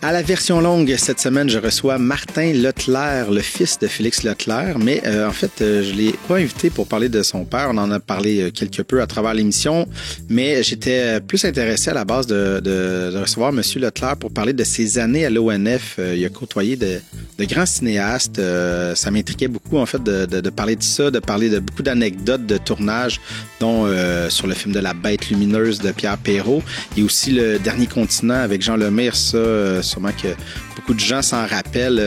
À la version longue, cette semaine, je reçois Martin Leclerc, le fils de Félix Leclerc, mais en fait, je l'ai pas invité pour parler de son père. On en a parlé quelque peu à travers l'émission, mais j'étais plus intéressé à la base de recevoir Monsieur Leclerc pour parler de ses années à l'ONF. Il a côtoyé de grands cinéastes. Ça m'intriguait beaucoup, en fait, de parler de ça, de parler de beaucoup d'anecdotes de tournage, dont sur le film de La Bête lumineuse de Pierre Perrault, et aussi Le Dernier Continent avec Jean Lemire. Ça, sûrement que beaucoup de gens s'en rappellent.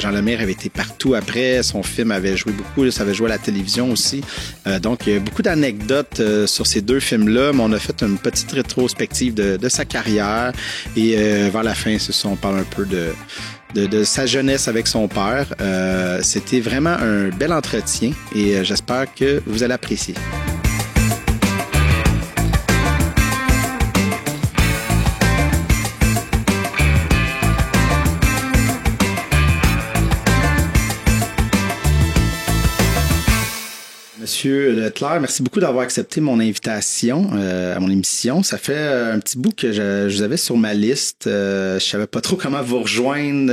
Jean Lemire avait été partout après. Son film avait joué beaucoup. Ça avait joué à la télévision aussi. Donc, il y a beaucoup d'anecdotes sur ces deux films-là. Mais on a fait une petite rétrospective de sa carrière. Et vers la fin, on parle un peu de sa jeunesse avec son père. C'était vraiment un bel entretien et j'espère que vous allez apprécier. Monsieur Leclerc, merci beaucoup d'avoir accepté mon invitation à mon émission. Ça fait un petit bout que je vous avais sur ma liste. Je savais pas trop comment vous rejoindre.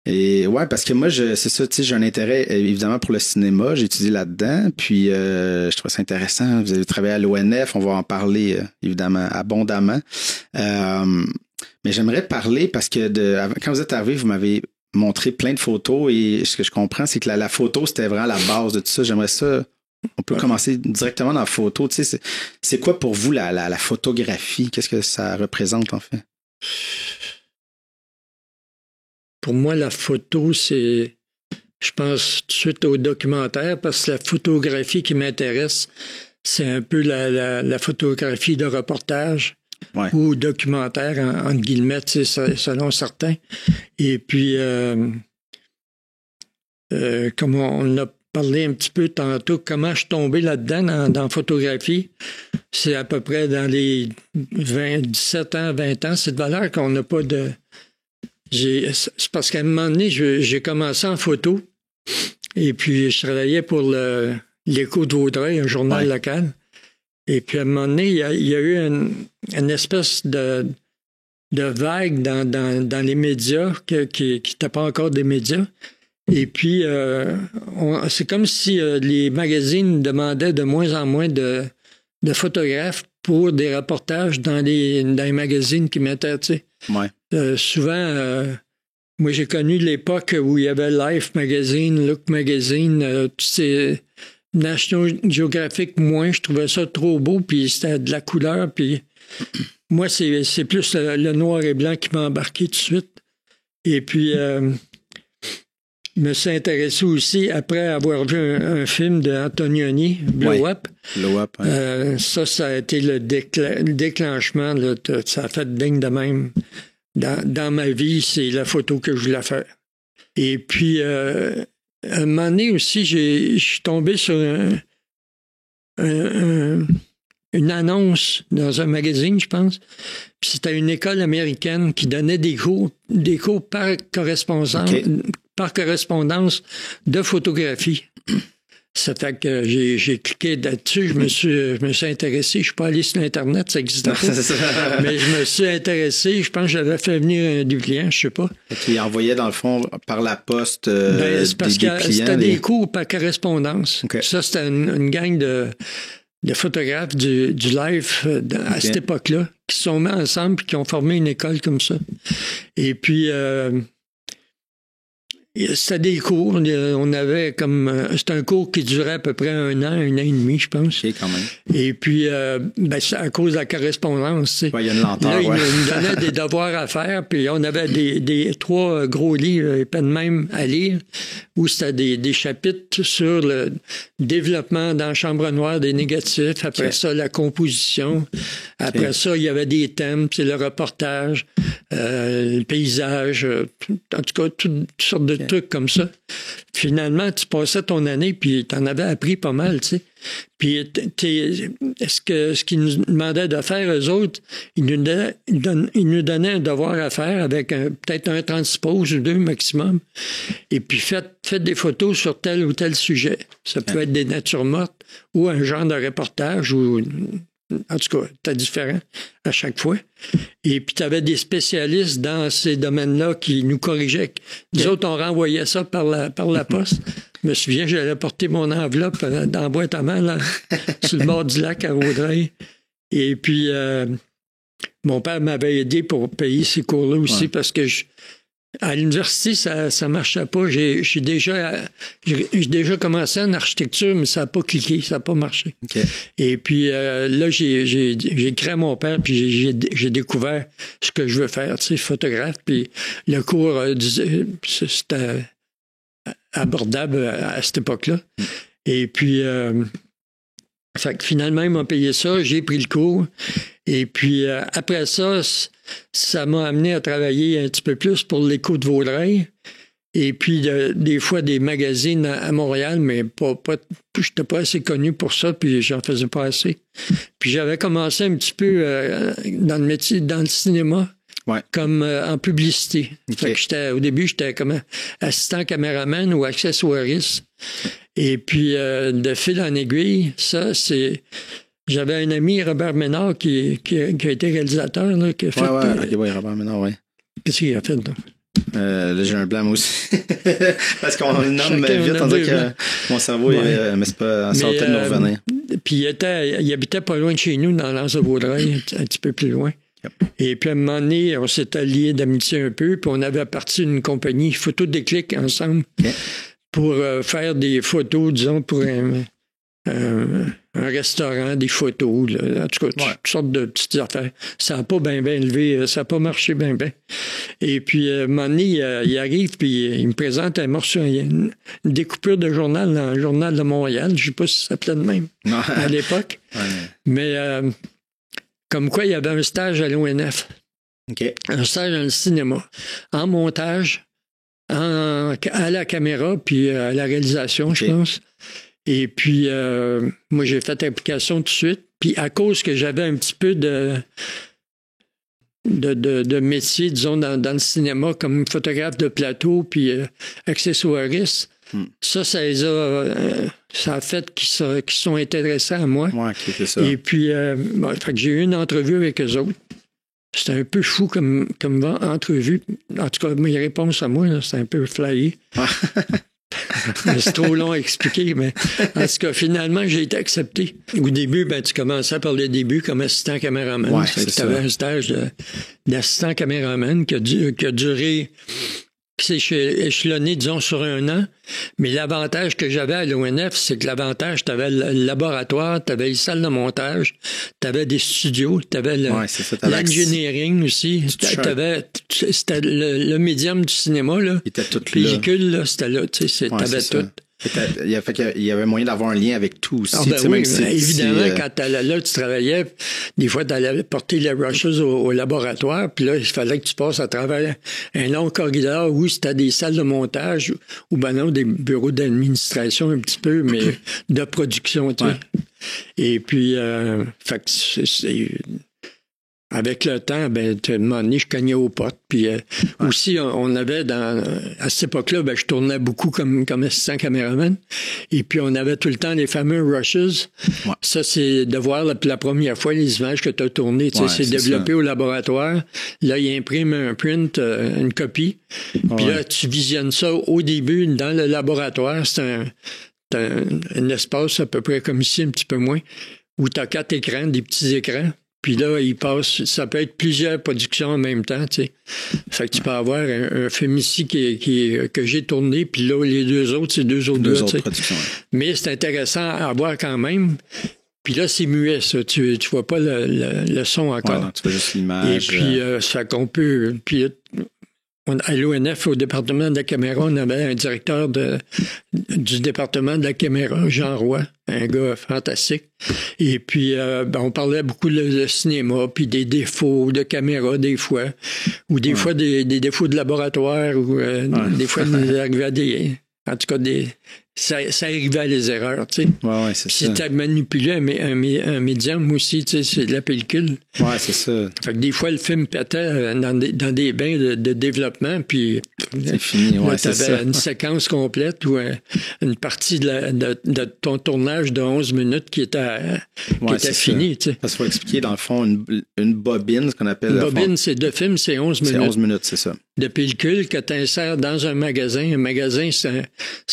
Et ouais, parce que moi, c'est ça, tu sais, j'ai un intérêt évidemment pour le cinéma. J'ai étudié là-dedans, puis je trouve ça intéressant. Vous avez travaillé à l'ONF, on va en parler évidemment abondamment. Mais j'aimerais parler parce que quand vous êtes arrivé, vous m'avez montré plein de photos et ce que je comprends, c'est que la photo, c'était vraiment la base de tout ça. J'aimerais ça. On peut commencer directement dans la photo. Tu sais, c'est quoi pour vous la photographie? Qu'est-ce que ça représente en fait? Pour moi, la photo, je pense tout de suite au documentaire parce que la photographie qui m'intéresse, c'est un peu la photographie de reportage. Ouais. Ou documentaire, entre guillemets, selon certains. Et puis, comme on a parlé un petit peu tantôt, comment je suis tombé là-dedans dans la photographie, c'est à peu près dans les 17 ans, 20 ans. C'est de valeur qu'on n'a pas de... C'est parce qu'à un moment donné, j'ai commencé en photo et puis je travaillais pour l'Écho de Vaudreuil, un journal local. Et puis, à un moment donné, il y a eu une espèce de vague dans les médias qui n'étaient pas encore des médias. Et puis, c'est comme si les magazines demandaient de moins en moins de photographes pour des reportages dans les magazines qui mettaient, tu sais. Ouais. Souvent, moi, j'ai connu l'époque où il y avait Life Magazine, Look Magazine, tous ces... National Geographic, moins, je trouvais ça trop beau, puis c'était de la couleur, puis moi, c'est plus le noir et blanc qui m'a embarqué tout de suite. Et puis, je me suis intéressé aussi, après avoir vu un film d'Antonioni, Blow Up. Blow Up, ouais. Ça a été le déclenchement, là, ça a fait dingue de même. Dans ma vie, c'est la photo que je voulais faire. Et puis, à un moment donné aussi, je suis tombé sur une annonce dans un magazine, je pense. Puis c'était une école américaine qui donnait des cours par correspondance de photographie. Ça fait que j'ai cliqué là-dessus, je me suis intéressé. Je suis pas allé sur Internet, ça existait pas. Mais je me suis intéressé. Je pense que j'avais fait venir des clients, je sais pas. Qui envoyait dans le fond par la poste c'est parce que c'était des cours par correspondance. Okay. Ça, c'était une gang de photographes du Life à cette époque-là qui se sont mis ensemble et qui ont formé une école comme ça. Et puis c'était des cours. On avait comme... c'était un cours qui durait à peu près un an et demi, je pense. Okay, quand même. Et puis, c'est à cause de la correspondance, tu sais. Ouais, il y a une lenteur, là, ils nous donnaient des devoirs à faire, puis on avait des 3 gros livres, épais de même à lire, où c'était des chapitres sur le développement dans la chambre noire des négatifs. Après ça, la composition. Après ça, il y avait des thèmes, c'est le reportage, le paysage, en tout cas, toutes sortes de trucs comme ça. Finalement, tu passais ton année, puis tu en avais appris pas mal, tu sais. Puis, ce qu'ils nous demandaient de faire, eux autres, ils nous donnaient un devoir à faire avec peut-être un 36 poses ou 2 maximum. Et puis, faites des photos sur tel ou tel sujet. Ça peut être des natures mortes ou un genre de reportage ou En tout cas, c'était différent à chaque fois. Et puis, tu avais des spécialistes dans ces domaines-là qui nous corrigeaient. Nous autres, on renvoyait ça par la poste. Je me souviens, j'allais porter mon enveloppe dans la boîte à main, là, sur le bord du lac à Vaudreuil. Et puis, mon père m'avait aidé pour payer ces cours-là aussi parce que à l'université, ça marchait pas. J'ai déjà commencé en architecture, mais ça n'a pas cliqué, ça n'a pas marché. Okay. Et puis là, j'ai créé mon père, puis j'ai découvert ce que je veux faire, tu sais, photographe. Puis le cours, c'était abordable à cette époque-là. Et puis, fait que finalement, ils m'ont payé ça, j'ai pris le cours. Et puis, après ça, ça m'a amené à travailler un petit peu plus pour l'Écho de Vaudreuil. Et puis, des fois, des magazines à Montréal, mais je n'étais pas assez connu pour ça, puis j'en faisais pas assez. Puis, j'avais commencé un petit peu dans le métier, dans le cinéma, comme en publicité. Okay. Fait que au début, j'étais comme assistant caméraman ou accessoiriste. Et puis, de fil en aiguille, ça, c'est... J'avais un ami, Robert Ménard, qui a été réalisateur. Là, qui a fait, Robert Ménard, oui. Qu'est-ce qu'il a fait, là? Là, j'ai un blanc aussi. Parce qu'on le nomme vite, on dirait que mon cerveau, mais c'est pas, ça va peut-être nous revenir. Puis il habitait pas loin de chez nous, dans l'Anse de Vaudreuil, un petit peu plus loin. Yep. Et puis à un moment donné, on s'était liés d'amitié un peu, puis on avait parti une compagnie Photo Déclic ensemble pour faire des photos, disons, pour un restaurant, des photos, là, en tout cas, toutes sortes de petites affaires. Ça n'a pas bien levé, ça n'a pas marché bien. Et puis, à un moment donné, il arrive, puis il me présente un morceau, une découpure de journal dans le Journal de Montréal. Je ne sais pas si ça s'appelait de même à l'époque. Mais comme quoi, il y avait un stage à l'ONF. Okay. Un stage dans le cinéma. En montage, à la caméra, puis à la réalisation, je pense. Et puis, moi, j'ai fait l'application tout de suite. Puis, à cause que j'avais un petit peu de métier, disons, dans le cinéma, comme photographe de plateau, puis accessoiriste, ça a fait qu'ils sont intéressés à moi. Ouais, c'est ça. Et puis, fait que j'ai eu une entrevue avec eux autres. C'était un peu fou comme entrevue. En tout cas, mes réponses à moi, c'était un peu flyé. C'est trop long à expliquer, mais en tout cas, finalement, j'ai été accepté. Au début, tu commençais par le début comme assistant caméraman. Tu avais un stage d'assistant caméraman qui a duré, qui s'est échelonné, disons, sur 1 an. Mais l'avantage que j'avais à l'ONF, c'est que l'avantage, tu avais le laboratoire, tu avais les salles de montage, tu avais des studios, tu avais l'engineering aussi. C'était le médium du cinéma, là. Il était tout pellicule, là, c'était là, tu sais, t'avais tout. Il y avait moyen d'avoir un lien avec tout aussi. Évidemment, quand là, tu travaillais, des fois, tu allais porter les rushes au laboratoire, puis là, il fallait que tu passes à travers un long corridor où c'était des salles de montage, ou non, des bureaux d'administration un petit peu, mais de production, tu sais. Et puis, fait que avec le temps, à un moment donné, je cognais aux portes. Puis aussi, on avait à cette époque-là, je tournais beaucoup comme assistant caméraman. Et puis, on avait tout le temps les fameux rushes. Ouais. Ça, c'est de voir la première fois les images que tu as tournées. C'est développé au laboratoire. Là, il imprime un print, une copie. Puis là, tu visionnes ça au début dans le laboratoire. C'est un espace à peu près comme ici, un petit peu moins, où tu as 4 écrans, des petits écrans. Puis là, ça peut être plusieurs productions en même temps, tu sais. Fait que tu peux avoir un film ici que j'ai tourné, puis là, les 2 autres, c'est 2 autres productions. Mais c'est intéressant à voir quand même. Puis là, c'est muet, ça. Tu vois pas le son encore. Ouais, non, tu vois juste l'image. Et puis, ça qu'on peut... Puis, à l'ONF, au département de la caméra, on avait un directeur du département de la caméra, Jean Roy, un gars fantastique. Et puis, on parlait beaucoup de cinéma, puis des défauts de caméra, des fois, ou des fois des défauts de laboratoire, ou des fois, on arrivait à en tout cas, ça arrivait à les erreurs, tu sais. Ouais, c'est ça. Si tu manipulé un médium aussi, tu sais, c'est de la pellicule. Ouais, c'est ça. Fait que des fois, le film pétait dans des bains de développement, puis c'est fini, ouais, c'est ça. T'avais une séquence complète ou une partie de ton tournage de 11 minutes qui était finie, tu sais. Parce qu'il faut expliquer, dans le fond, une bobine, ce qu'on appelle... Une bobine, c'est de film, c'est 11 minutes. C'est 11 minutes, c'est ça. De pellicule que tu insères dans un magasin. Un magasin, c'est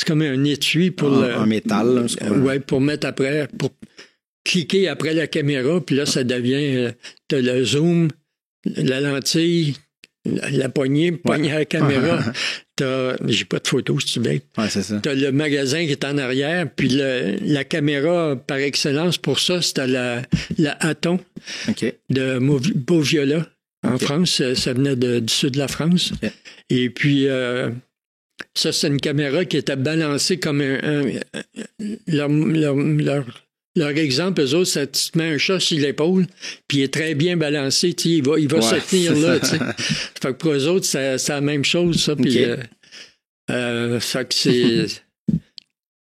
comme un étui pour en métal. Oui, pour mettre après, pour cliquer après la caméra, puis là, ça devient, t'as le zoom, la lentille, la poignée à la caméra. J'ai pas de photos, si tu veux. Ouais, c'est ça. T'as le magasin qui est en arrière, puis la caméra par excellence pour ça, c'était la Aton de Beauviola. En France, ça venait du sud de la France. Okay. Et puis, ça, c'est une caméra qui était balancée comme leur exemple, eux autres, ça te met un chat sur l'épaule, puis il est très bien balancé, il va se tenir là. Fait que pour eux autres, c'est la même chose, ça. Puis, fait que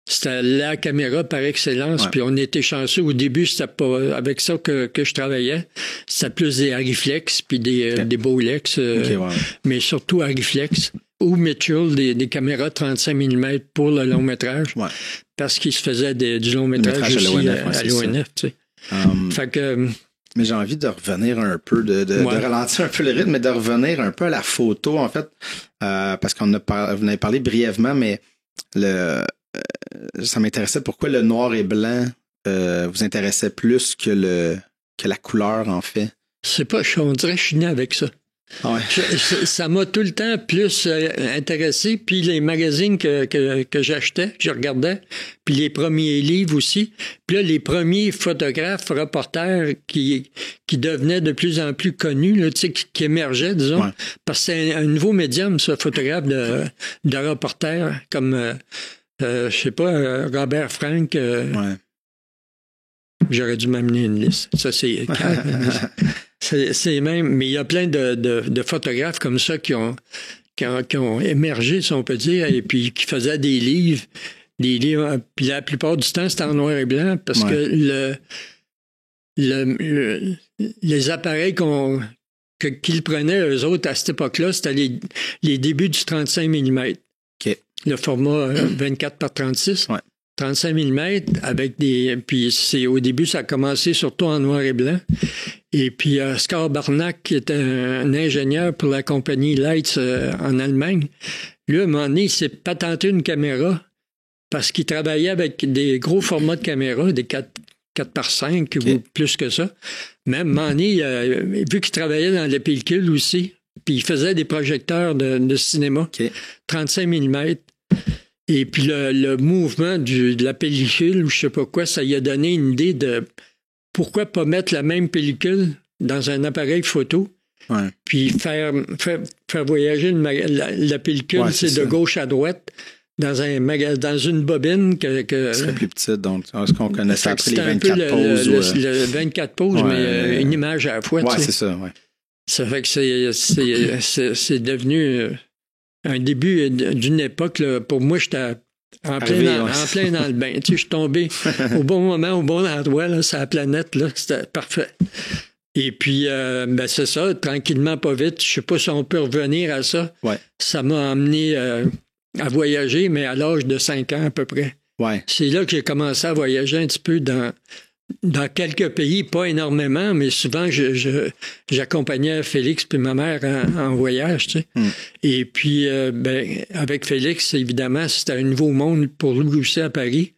c'était la caméra par excellence, puis on était chanceux. Au début, c'était pas avec ça que je travaillais. C'était plus des Arriflex, puis des Bolex, mais surtout Arriflex. Ou Mitchell, des caméras 35 mm pour le long métrage, parce qu'ils se faisaient du long métrage aussi à l'ONF. Tu sais. Fait que... Mais j'ai envie de revenir un peu, de ralentir un peu le rythme, mais de revenir un peu à la photo, en fait, parce vous en avez parlé brièvement, mais ça m'intéressait pourquoi le noir et blanc vous intéressait plus que la couleur, en fait. C'est pas, on dirait que je suis né avec ça. Ouais. Ça m'a tout le temps plus intéressé, puis les magazines que j'achetais, que je regardais, puis les premiers livres aussi, puis là, les premiers photographes, reporters qui devenaient de plus en plus connus, là, tu sais, qui émergeaient, disons, parce que c'est un nouveau médium, ce photographe de reporter, comme, je sais pas, Robert Frank. J'aurais dû m'amener une liste. Ça, c'est c'est même, mais il y a plein de photographes comme ça qui ont émergé, si on peut dire, et puis qui faisaient des livres, puis la plupart du temps, c'était en noir et blanc, parce que les appareils qu'ils prenaient, eux autres, à cette époque-là, c'était les débuts du 35 mm. Okay. Le format 24 par 36. 35 mm avec puis au début, ça a commencé surtout en noir et blanc. Et puis Oscar Barnack, qui était un ingénieur pour la compagnie Leitz en Allemagne, lui, à un moment donné, il s'est patenté une caméra parce qu'il travaillait avec des gros formats de caméra, des 4 par 5 ou plus que ça. Même à un moment donné, vu qu'il travaillait dans la pellicule aussi, puis il faisait des projecteurs de cinéma, 35 mm. Et puis le mouvement de la pellicule ou je sais pas quoi, ça lui a donné une idée de pourquoi pas mettre la même pellicule dans un appareil photo, puis faire voyager la pellicule, c'est de gauche à droite dans une bobine que serait plus petite, donc est-ce qu'on connaît ça après les 24 poses? Le 24 poses, mais une image à la fois. C'est ça, Ça fait que c'est devenu un début d'une époque, là, pour moi, j'étais en plein dans le bain. Tu sais, je suis tombé au bon moment, au bon endroit, là, sur la planète, là, c'était parfait. Et puis, c'est ça, tranquillement, pas vite. Je sais pas si on peut revenir à ça. Ça m'a amené à voyager, mais à l'âge de 5 ans à peu près. C'est là que j'ai commencé à voyager un petit peu dans quelques pays, pas énormément, mais souvent, j'accompagnais Félix puis ma mère en voyage, tu sais. Et puis, avec Félix, évidemment, c'était un nouveau monde pour lui aussi à Paris,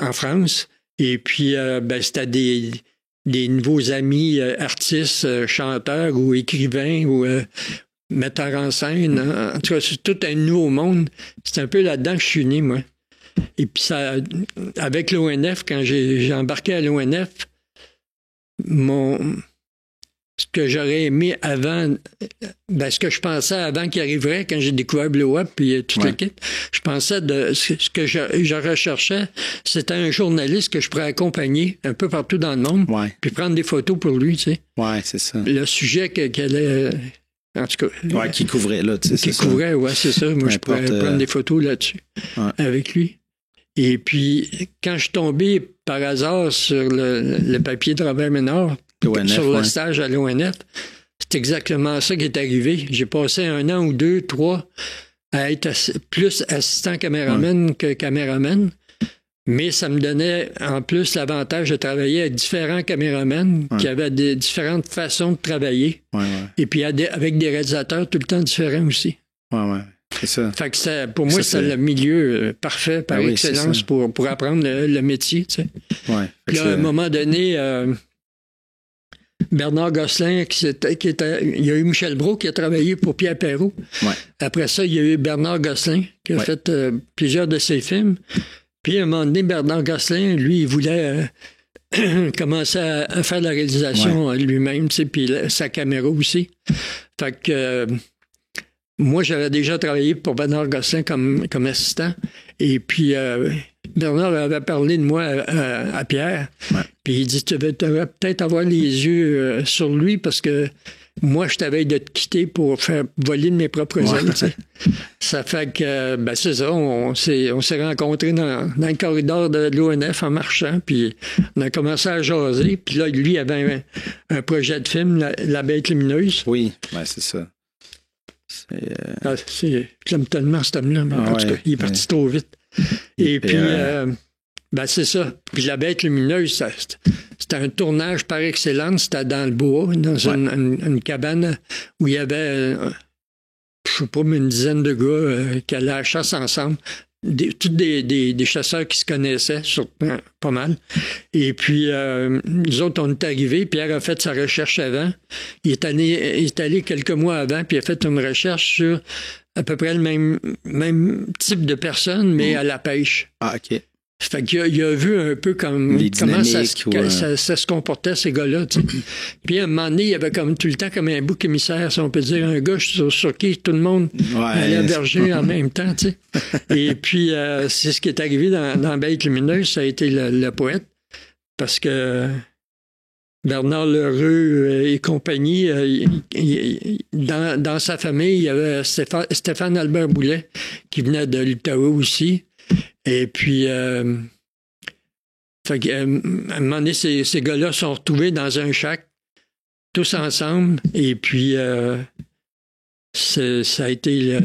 en France. Et puis, c'était des nouveaux amis artistes, chanteurs ou écrivains ou metteurs en scène. En tout cas, c'est tout un nouveau monde. C'est un peu là-dedans que je suis né, moi. Et puis ça, avec l'ONF, quand j'ai embarqué à l'ONF, ce que j'aurais aimé avant, ce que je pensais avant qu'il arriverait, quand j'ai découvert Blow Up puis toute l'équipe, je pensais ce que je recherchais, c'était un journaliste que je pourrais accompagner un peu partout dans le monde, puis prendre des photos pour lui, tu sais. C'est ça. Le sujet qu'elle est... En tout cas... qui couvrait, là, tu sais, c'est ça. Qui couvrait, c'est ça. Moi, je pourrais prendre des photos là-dessus avec lui. Et puis, quand je suis tombé par hasard sur le papier de Robert Ménard, sur le stage à l'ONF, c'est exactement ça qui est arrivé. J'ai passé 1 an ou 2, 3 à être plus assistant caméraman que caméraman. Mais ça me donnait en plus l'avantage de travailler avec différents caméramans qui avaient différentes façons de travailler. Et puis avec des réalisateurs tout le temps différents aussi. C'est ça. Fait que pour moi, c'est le milieu parfait par excellence pour apprendre le métier. Tu sais. Puis là, à un moment donné, Bernard Gosselin, il y a eu Michel Brault qui a travaillé pour Pierre Perrault. Après ça, il y a eu Bernard Gosselin qui a fait plusieurs de ses films. Puis à un moment donné, Bernard Gosselin, lui, il voulait commencer à faire la réalisation lui-même, tu sais, puis sa caméra aussi. Fait que moi, j'avais déjà travaillé pour Bernard Gosselin comme assistant. Et puis Bernard avait parlé de moi à Pierre. Puis il dit, tu devrais peut-être avoir les yeux sur lui parce que moi, je t'avais de te quitter pour faire voler de mes propres ailes. Ça fait que, c'est ça, on s'est rencontrés dans le corridor de l'ONF en marchant, puis on a commencé à jaser. Puis là, lui, il avait un projet de film, La Bête lumineuse. Oui, c'est ça. J'aime tellement cet homme-là, mais en tout cas, il est parti trop vite. Et puis, c'est ça. Puis La Bête lumineuse, c'était un tournage par excellence. C'était dans le bois, dans une cabane où il y avait, je sais pas, une dizaine de gars qui allaient à la chasse ensemble. Tous des chasseurs qui se connaissaient, pas mal. Et puis, nous autres, on est arrivés. Pierre a fait sa recherche avant. Il est allé quelques mois avant, puis il a fait une recherche sur à peu près le même type de personnes, mais à la pêche. OK. Fait qu'il a vu un peu comment ça se comportait, ces gars-là. Tu sais. Puis à un moment donné, il y avait comme tout le temps comme un bouc émissaire, si on peut dire, un gars sur qui tout le monde allait verger en même temps. Tu sais. Et puis, c'est ce qui est arrivé dans Bête lumineuse, ça a été le poète. Parce que Bernard Lheureux et compagnie, dans sa famille, il y avait Stéphane Albert Boulet, qui venait de l'Outaouais aussi. Et puis, à un moment donné, ces gars-là sont retrouvés dans un shack, tous ensemble. Et puis, ça a été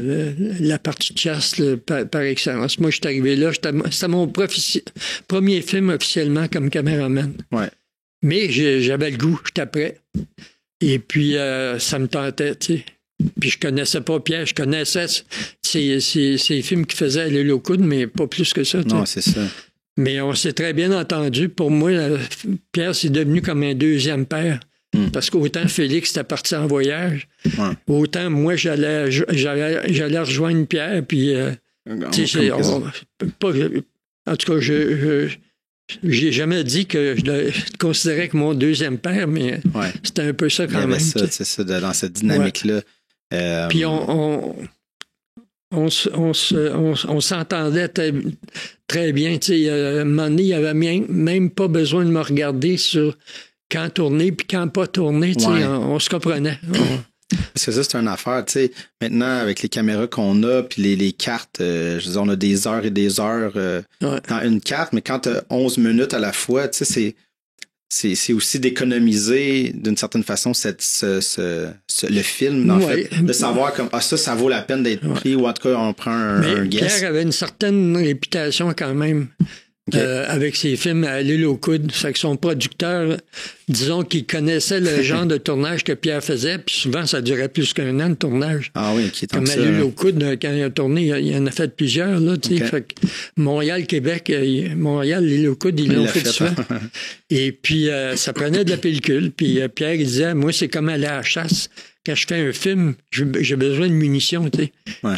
la partie de chasse par excellence. Moi, je suis arrivé là. C'était mon premier film officiellement comme caméraman. Mais j'avais le goût, j'étais prêt. Et puis, ça me tentait, tu sais. Puis je connaissais pas Pierre, je connaissais ces films qu'il faisait à l'île aux coudes, mais pas plus que ça. Non, c'est ça. Mais on s'est très bien entendu. Pour moi, Pierre, c'est devenu comme un deuxième père. Parce qu'autant Félix était parti en voyage, autant moi, j'allais rejoindre Pierre, puis en tout cas, j'ai jamais dit que je le considérais comme mon deuxième père, mais c'était un peu ça quand même. C'est ça, dans cette dynamique-là. Puis on s'entendait très bien. À un moment donné, il n'y avait même pas besoin de me regarder sur quand tourner puis quand pas tourner. On se comprenait. Parce que ça, c'est une affaire. Maintenant, avec les caméras qu'on a puis les cartes, je veux dire, on a des heures et des heures dans une carte, mais quand tu as 11 minutes à la fois, c'est aussi d'économiser d'une certaine façon le film, en fait, de savoir comme ça vaut la peine d'être pris, ou en tout cas on prend un guess. Pierre avait une certaine réputation quand même avec ses films à l'île aux coudes. Fait que son producteur, disons qu'il connaissait le genre de tournage que Pierre faisait, puis souvent ça durait plus qu'un an de tournage. Ah oui, qui est comme à l'île aux coudes, quand il a tourné, il en a fait plusieurs, là, tu sais. Fait que Montréal, Québec, l'île aux coudes, ils l'ont fait souvent. Et puis ça prenait de la pellicule, puis Pierre il disait, moi c'est comme aller à la chasse. Quand je fais un film, j'ai besoin de munitions, tu sais.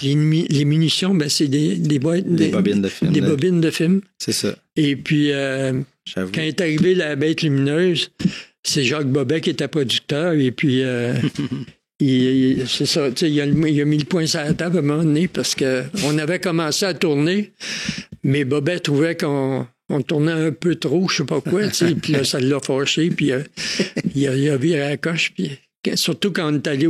Les munitions, c'est des bobines de film. Des bobines de film. C'est ça. Et puis, quand est arrivée La Bête lumineuse, c'est Jacques Bobet qui était producteur. Et puis, c'est ça, tu sais, il a mis le poing sur la table à un moment donné parce qu'on avait commencé à tourner, mais Bobet trouvait qu'on tournait un peu trop, je sais pas quoi, tu sais. Puis là, ça l'a fâché, puis il a viré à la coche, puis... Surtout quand on est allé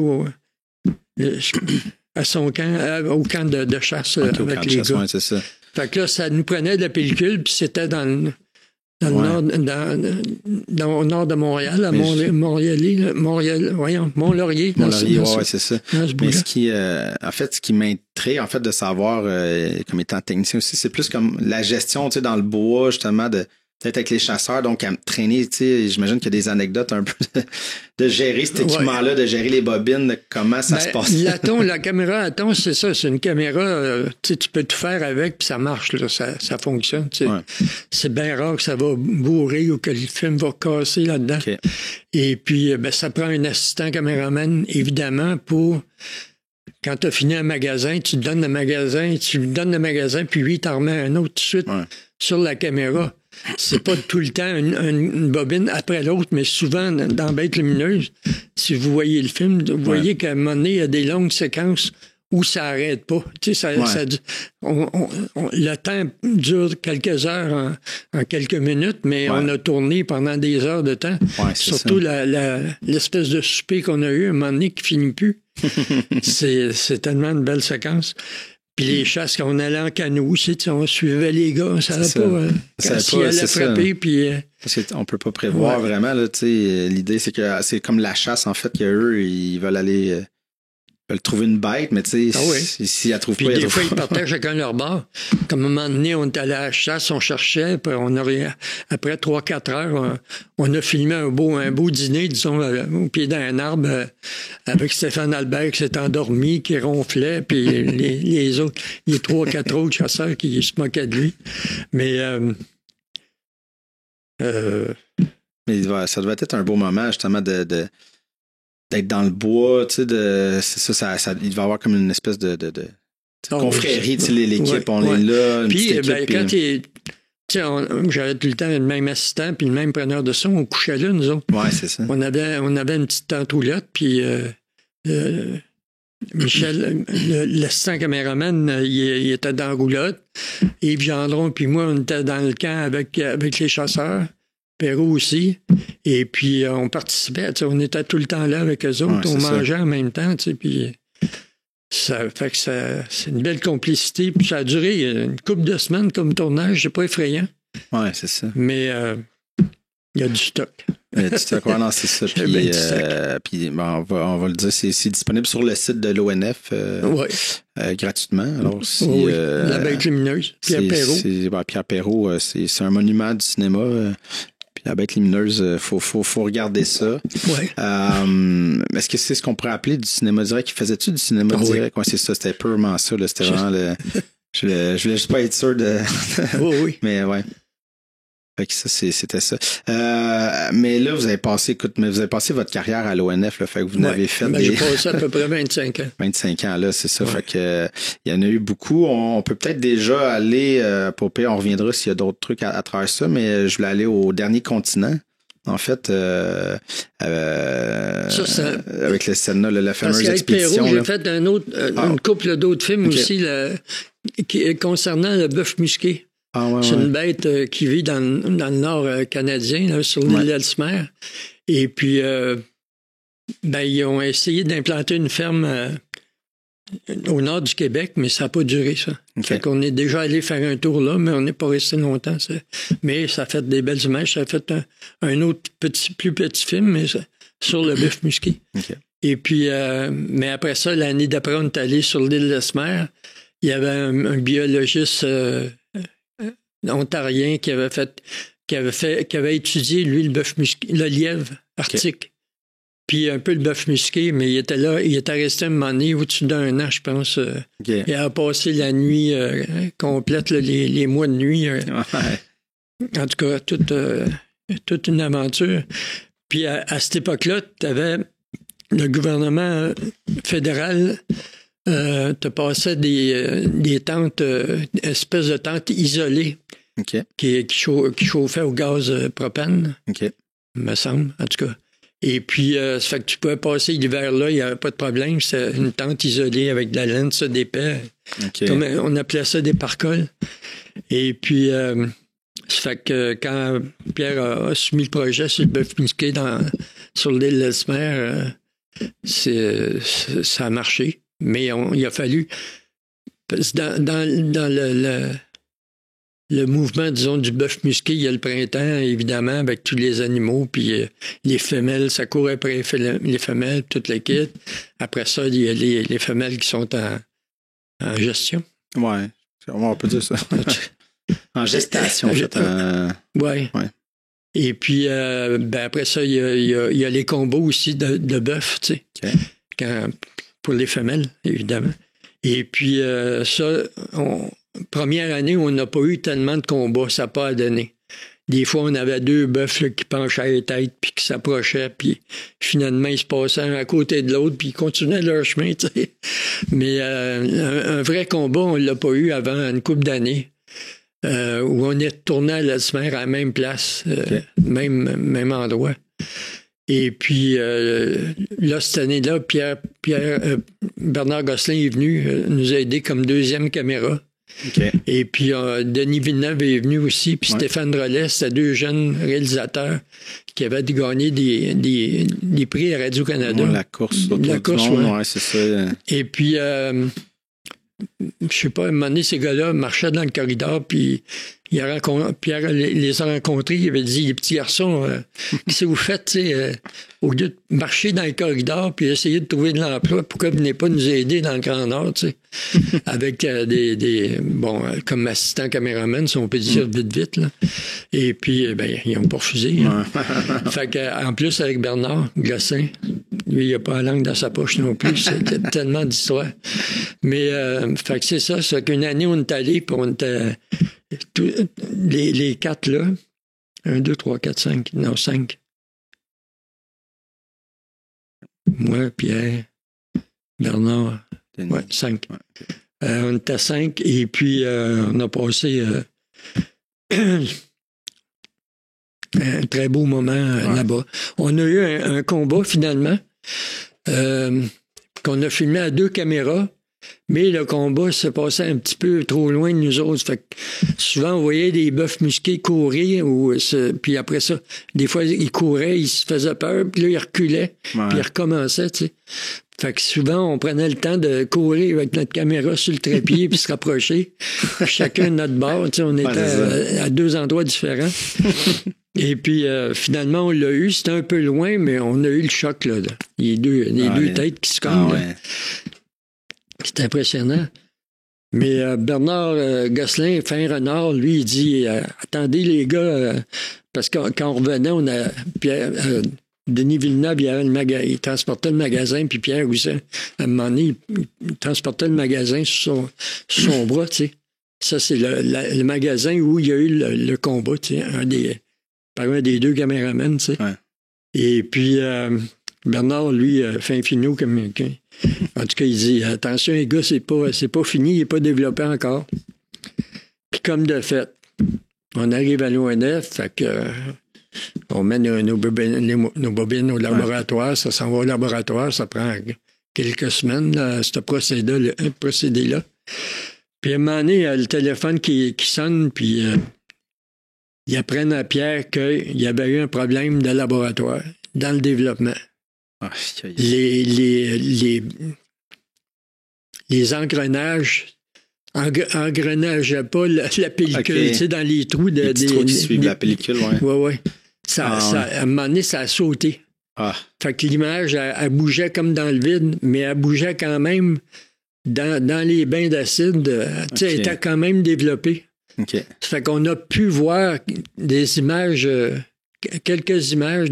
à son camp, au camp de chasse avec les gars. C'est ça. Fait que là, ça nous prenait de la pellicule, puis c'était dans le nord, au nord de Montréal, à Mont-Laurier. Mont-Laurier, ouais, c'est ça. Mais ce qui m'intrigue, en fait, de savoir, comme étant technicien aussi, c'est plus comme la gestion, tu sais, dans le bois, justement, peut-être avec les chasseurs, donc à me traîner, tu sais, j'imagine qu'il y a des anecdotes un peu de gérer cet équipement-là, de gérer les bobines, de comment ça se passe. La caméra à ton, c'est ça, c'est une caméra, tu peux tout faire avec, puis ça marche, là, ça fonctionne, tu sais. Ouais. C'est bien rare que ça va bourrer ou que le film va casser là-dedans. Okay. Et puis, ça prend un assistant caméraman, évidemment, pour... Quand tu as fini un magasin, tu lui donnes le magasin, puis lui, il t'en remet un autre tout de suite sur la caméra. C'est pas tout le temps une bobine après l'autre, mais souvent dans Bête lumineuse, si vous voyez le film, vous voyez qu'à un moment donné, il y a des longues séquences où ça n'arrête pas. Tu sais, le temps dure quelques heures en quelques minutes, mais on a tourné pendant des heures de temps. Ouais, surtout l'espèce de souper qu'on a eu à un moment donné qui finit plus. C'est tellement une belle séquence. Puis les chasses, quand on allait en canot, on suivait les gars, on savait pas quand s'ils allaient frapper. Puis, parce qu'on peut pas prévoir vraiment. Là, l'idée, c'est que c'est comme la chasse, en fait, qu'eux, ils veulent aller... veulent trouver une bête, mais tu sais, s'ils la trouvent puis pas... Puis des fois, ils partaient chacun leur bord. Comme à un moment donné, on était allé à la chasse, on cherchait, puis après 3-4 heures, on a filmé un beau dîner, disons, au pied d'un arbre, avec Stéphane Albert qui s'est endormi, qui ronflait, puis les autres, les 3-4 autres chasseurs qui se moquaient de lui. Mais... Mais ça devait être un beau moment, justement, d'être dans le bois, tu sais, c'est ça, il va y avoir comme une espèce de confrérie, tu sais, l'équipe, on est là, une puis, petite équipe. Quand tu sais, j'avais tout le temps le même assistant puis le même preneur de son, on couchait là, nous autres. Ouais, c'est ça. On avait une petite tente roulotte, puis Michel, l'assistant caméraman, il était dans la roulotte. Yves Gendron puis moi, on était dans le camp avec les chasseurs. Perrault aussi. Et puis, on participait. On était tout le temps là avec eux autres. On mangeait en même temps. Puis, ça fait que c'est une belle complicité. Puis, ça a duré une couple de semaines comme tournage. C'est pas effrayant. Oui, c'est ça. Mais il y a du stock. Il y a du stock, non, c'est ça. Puis, on va le dire, c'est disponible sur le site de l'ONF gratuitement. Alors, la Bête lumineuse. Pierre Perrault. Pierre Perrault, c'est un monument du cinéma. Puis la Bête lumineuse, faut regarder ça. Ouais. Est-ce que c'est ce qu'on pourrait appeler du cinéma direct? Faisais-tu du cinéma direct? Ouais, c'est ça, c'était purement ça. Là, c'était vraiment je voulais juste pas être sûr de... oui. Mais ouais. Fait que ça, c'était ça. Mais là, vous avez passé votre carrière à l'ONF, là, fait que vous n'avez fait j'ai passé à peu près 25 ans. 25 ans, là, c'est ça. Ouais. Fait que il y en a eu beaucoup. On peut peut-être déjà aller, pour pire, on reviendra s'il y a d'autres trucs à travers ça, mais je voulais aller au dernier continent. En fait, avec la scène-là, la fameuse expédition. Perrault, j'ai fait une couple d'autres films aussi concernant le bœuf musqué. C'est une bête qui vit dans le nord canadien, là, sur l'île d'Ellesmer. Et puis, ils ont essayé d'implanter une ferme au nord du Québec, mais ça n'a pas duré, ça. Okay. Fait qu'on est déjà allé faire un tour là, mais on n'est pas resté longtemps. Mais ça a fait des belles images. Ça a fait un autre plus petit film, mais sur le bœuf musqué. Okay. Et puis, mais après ça, l'année d'après, on est allé sur l'île d'Ellesmer. Il y avait un biologiste... ontarien qui avait étudié, lui, le bœuf musqué, le lièvre arctique. Puis un peu le bœuf musqué, mais il était resté un moment donné, au-dessus d'1 an, je pense. Il a passé la nuit complète, là, les mois de nuit. En tout cas, toute une aventure. Puis à cette époque-là, tu avais le gouvernement fédéral te passait des tentes, espèces de tentes isolées qui chauffaient au gaz propane, me semble, en tout cas. Et puis, ça fait que tu pouvais passer l'hiver là, il n'y avait pas de problème. C'est une tente isolée avec de la laine, ça, d'épais. Comme on appelait ça des parcoles. Et puis, ça fait que quand Pierre a soumis le projet sur le bœuf musqué sur l'île d'Ellesmer, ça a marché. Mais il a fallu... Dans le mouvement, disons, du bœuf musqué, il y a le printemps, évidemment, avec tous les animaux, puis les femelles, ça court après les femelles, toute la kit. Après ça, il y a les femelles qui sont en gestion. Ouais, on peut dire ça. En gestation, en fait. Ouais. Et puis, après ça, il y a les combats aussi de bœuf, tu sais, pour les femelles, évidemment. Et puis, première année, on n'a pas eu tellement de combats, ça n'a pas à donner. Des fois, on avait 2 bœufs là, qui penchaient les têtes, puis qui s'approchaient, puis finalement, ils se passaient un à côté de l'autre, puis ils continuaient leur chemin, tu sais. Mais un vrai combat, on ne l'a pas eu avant une couple d'années, où on est tourné à l'Alzheimer à la même place, même endroit. Et puis, là, cette année-là, Bernard Gosselin est venu nous aider comme 2e caméra. Okay. Et puis, Denis Villeneuve est venu aussi, puis Stéphane Rollet, c'était 2 jeunes réalisateurs qui avaient gagné des prix à Radio-Canada. La course ouais, c'est ça. Et puis, je sais pas, à un moment donné, ces gars-là marchaient dans le corridor, puis Pierre les a rencontrés, il avait dit, les petits garçons, qu'est-ce que vous faites, au lieu de marcher dans le corridor puis essayer de trouver de l'emploi, pourquoi vous venez pas nous aider dans le Grand Nord, tu sais, avec comme assistant caméraman, si on peut dire vite, là. Et puis, ils n'ont pas refusé. Hein. Fait qu'en plus, avec Bernard Gosselin, lui, il n'a pas la langue dans sa poche non plus, c'était tellement d'histoires. Mais, fait que c'est ça, c'est qu'une année, on est allé, puis on était... les 4 là, 1, 2, 3, 4, 5, non, 5. Moi, Pierre, Bernard, 5. Ouais. On était 5 et puis on a passé un très beau moment là-bas. On a eu un combat finalement qu'on a filmé à 2 caméras. Mais le combat se passait un petit peu trop loin de nous autres. Fait que souvent, on voyait des bœufs musqués courir, puis après ça, des fois, ils couraient, ils se faisaient peur, puis là, ils reculaient, puis ils recommençaient, tu sais. Fait que souvent, on prenait le temps de courir avec notre caméra sur le trépied, puis se rapprocher, chacun de notre bord. Tu sais, on était à 2 endroits différents. Et puis, finalement, on l'a eu. C'était un peu loin, mais on a eu le choc, là. Les deux têtes qui se cognent, là. C'est impressionnant. Mais Bernard Gosselin, fin renard, lui, il dit attendez les gars, parce que quand on revenait, on a Denis Villeneuve, il transportait le magasin, puis Pierre aussi, à un moment donné, il transportait le magasin sur son bras, tu sais. Ça, c'est le magasin où il y a eu le combat, tu sais, par un des 2 caméramans, tu sais. Ouais. Et puis Bernard, lui, fin finot comme en tout cas, il dit attention les gars, c'est pas fini, il n'est pas développé encore. Puis comme de fait, on arrive à l'ONF, fait que on met nos bobines au laboratoire, ça s'en va au laboratoire, ça prend quelques semaines, là, ce procédé-là. Puis à un moment donné, il y a le téléphone qui sonne, puis ils apprennent à Pierre qu'il y avait eu un problème de laboratoire dans le développement. Les engrenages engrenageaient pas la pellicule, tu sais, dans les trous les petits trous qui suivent la pellicule, ouais. À un moment donné, ça a sauté. Fait que l'image, elle bougeait comme dans le vide, mais elle bougeait quand même dans les bains d'acide. Tu sais, elle était quand même développée. Ça fait qu'on a pu voir des images... quelques images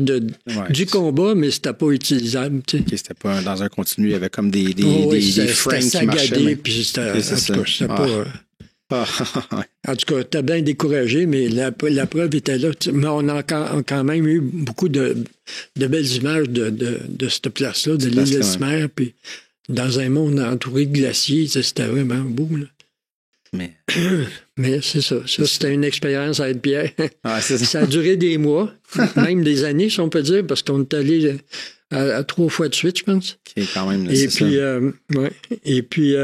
du combat, mais c'était pas utilisable. Tu sais. C'était pas dans un continu, il y avait comme des frames qui marchaient. Puis c'était pas... En tout cas, t'as bien découragé, mais la preuve était là. Mais on a quand même eu beaucoup de belles images de cette place-là, de l'île d'Esmer, puis dans un monde entouré de glaciers, c'était vraiment beau, là. Mais c'est ça. Ça, c'était une expérience à être Pierre. Ça a duré des mois, même des années, si on peut dire, parce qu'on est allé à 3 fois de suite, je pense. Quand même, là, Et puis,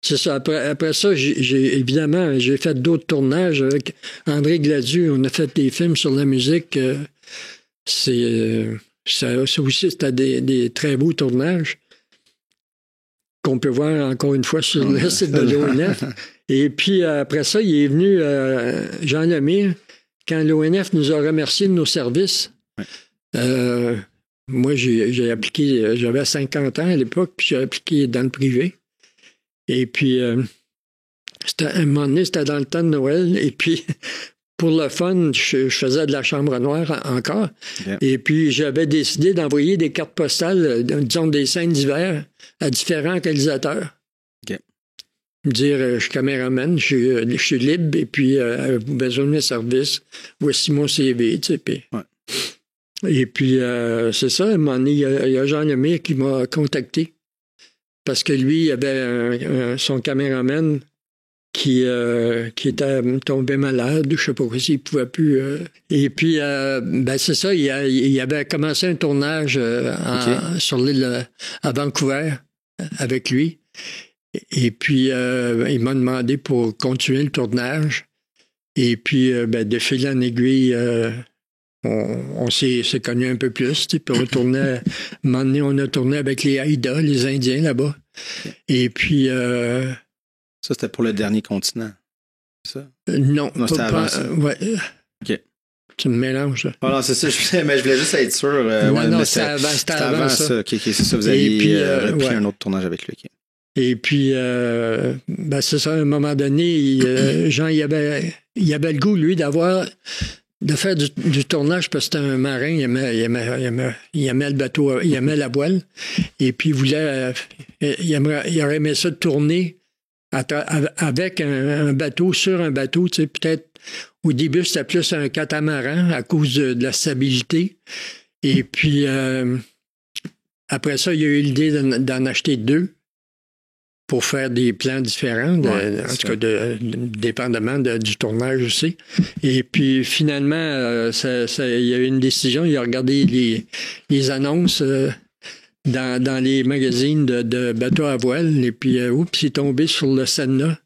c'est ça. Après ça, j'ai fait d'autres tournages avec André Gladu. On a fait des films sur la musique. Ça aussi, c'était des très beaux tournages. qu'on peut voir encore une fois sur le site de l'ONF. Et puis après ça, il est venu Jean Lemire, quand l'ONF nous a remerciés de nos services. Moi, j'ai appliqué, j'avais 50 ans à l'époque, puis j'ai appliqué dans le privé. Et puis, à un moment donné, c'était dans le temps de Noël, et puis, pour le fun, je faisais de la chambre noire encore. Yeah. Et puis, j'avais décidé d'envoyer des cartes postales, disons des scènes d'hiver, à différents réalisateurs. Okay. Me dire, je suis caméraman, je suis libre, et puis, avez-vous besoin de mes services? Voici mon CV, tu sais, puis... Ouais. Et puis, c'est ça, à un moment donné, il y a Jean Lemire qui m'a contacté. Parce que lui, il avait son caméraman qui était tombé malade, je sais pas s'il pouvait plus. Et puis, c'est ça, il avait commencé un tournage sur l'île à Vancouver avec lui. Et puis, il m'a demandé pour continuer le tournage. Et puis, de fil en aiguille, on s'est connus un peu plus. Puis on tournait, à un moment donné, on a tourné avec les Haïda, les Indiens là-bas. Et puis... ça, c'était pour le dernier continent, c'est ça? Non, c'était avant ça. Ouais. OK. Tu me mélanges. Oh non, c'est ça, je voulais juste être sûr. Non, c'était avant ça. OK, c'est ça, vous aviez repris un autre tournage avec lui. Okay. Et puis, c'est ça, à un moment donné, Jean, il avait le goût, lui, de faire du tournage parce que c'était un marin, il aimait le bateau, il aimait la voile. Et puis, il aurait aimé ça de tourner avec un bateau, sur un bateau, tu sais, peut-être, au début, c'était plus un catamaran à cause de la stabilité. Et puis, après ça, il y a eu l'idée d'en acheter 2 pour faire des plans différents, en tout cas, dépendamment du tournage aussi. Et puis, finalement, il y a eu une décision, il a regardé les annonces dans les magazines de bateaux à voile, et puis, il est tombé sur le Sedna,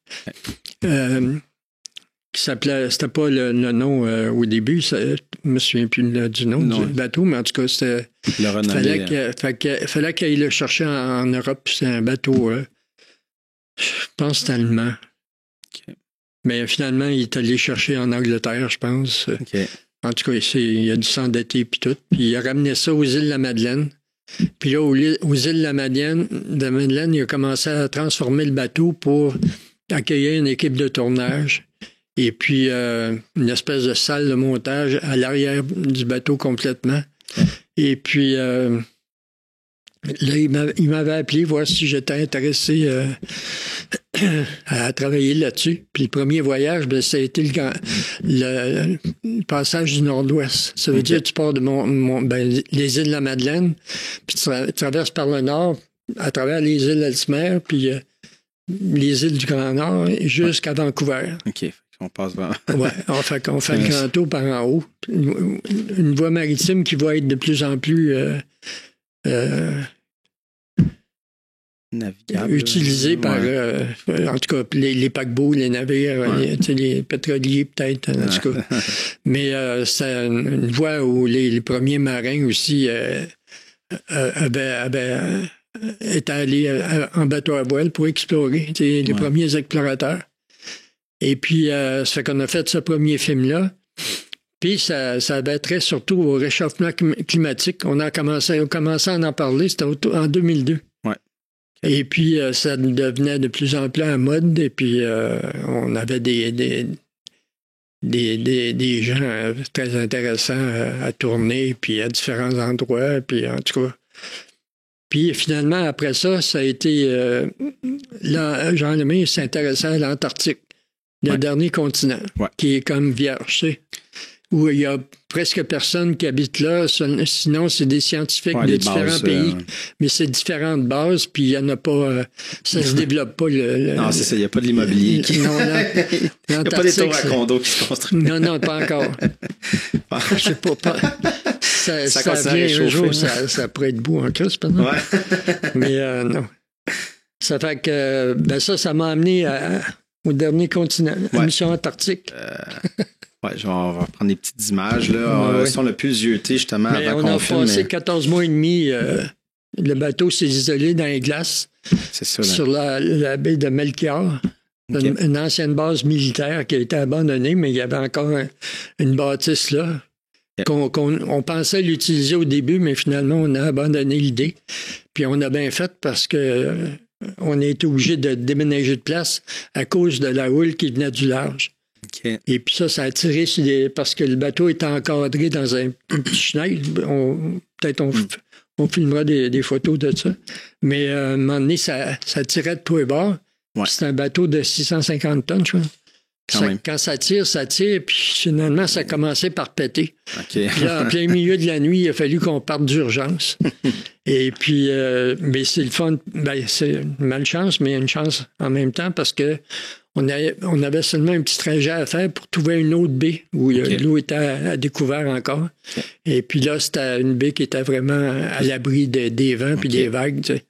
qui s'appelait, c'était pas le nom au début, je me souviens plus du nom du bateau, mais en tout cas, c'était... Il fallait qu'il aille le chercher en Europe, c'est un bateau... je pense que c'est allemand. Okay. Mais finalement, il est allé chercher en Angleterre, je pense. Okay. En tout cas, il a dû s'endetter puis tout. Puis il a ramené ça aux îles de la Madeleine. Puis là, aux îles de la Madeleine, il a commencé à transformer le bateau pour accueillir une équipe de tournage. Et puis, une espèce de salle de montage à l'arrière du bateau complètement. Okay. Et puis... là, il m'avait appelé voir si j'étais intéressé à travailler là-dessus. Puis le premier voyage, ça a été le passage du Nord-Ouest. Ça veut dire que tu pars de les îles de la Madeleine, puis tu traverses par le nord, à travers les îles d'Elsmer, puis les îles du Grand Nord, jusqu'à Vancouver. OK. On passe vers... Ouais, on fait le grand tour par en haut. Une voie maritime qui va être de plus en plus... navigable. Utilisé par, en tout cas, les paquebots, les navires, les pétroliers peut-être, en tout cas. Mais c'est une voie où les premiers marins aussi étaient allés en bateau à voile pour explorer, les premiers explorateurs. Et puis, ça fait qu'on a fait ce premier film-là. Puis, ça avait trait surtout au réchauffement climatique. On a commencé à en parler, c'était en 2002. Et puis, ça devenait de plus en plus en mode. Et puis, on avait des gens très intéressants à tourner, puis à différents endroits. Puis, en tout cas. Puis, finalement, après ça, ça a été... Jean Lemire s'intéressait à l'Antarctique, le dernier continent, qui est comme vierge, tu sais, où il y a presque personne qui habite là, sinon c'est des scientifiques de différents pays, mais c'est différentes bases, puis il n'y en a pas, ça se développe pas. Non, c'est ça, il n'y a pas de l'immobilier. Non, il n'y a pas des tours à condos qui se construisent. Non, pas encore. Je sais pas. Ça vient un jour, ça pourrait être beau en crise, pardon. Mais non. Ça fait que, ça m'a amené au dernier continent, la mission antarctique. On va prendre des petites images. Là. Si on a pu zioter justement avant qu'on filme. On a passé 14 mois et demi. Le bateau s'est isolé dans les glaces. C'est ça, sur la baie de Melchior. Okay. Une ancienne base militaire qui a été abandonnée, mais il y avait encore une bâtisse là. On pensait l'utiliser au début, mais finalement, on a abandonné l'idée. Puis on a bien fait parce que on a été obligé de déménager de place à cause de la houle qui venait du large. Okay. Et puis ça a tiré parce que le bateau était encadré dans un petit chenil. Peut-être on filmera des photos de ça. Mais à un moment donné, ça tirait de tous les bords. Ouais. C'est un bateau de 650 tonnes, je crois. Quand ça tire, puis finalement, ça a commencé par péter. Okay. Puis là, en plein milieu de la nuit, il a fallu qu'on parte d'urgence. Et puis, mais c'est le fun. Ben, c'est une malchance, mais une chance en même temps parce que on avait seulement un petit trajet à faire pour trouver une autre baie où l'eau était à découvert encore. Okay. Et puis là, c'était une baie qui était vraiment à l'abri des vents puis des vagues, tu sais.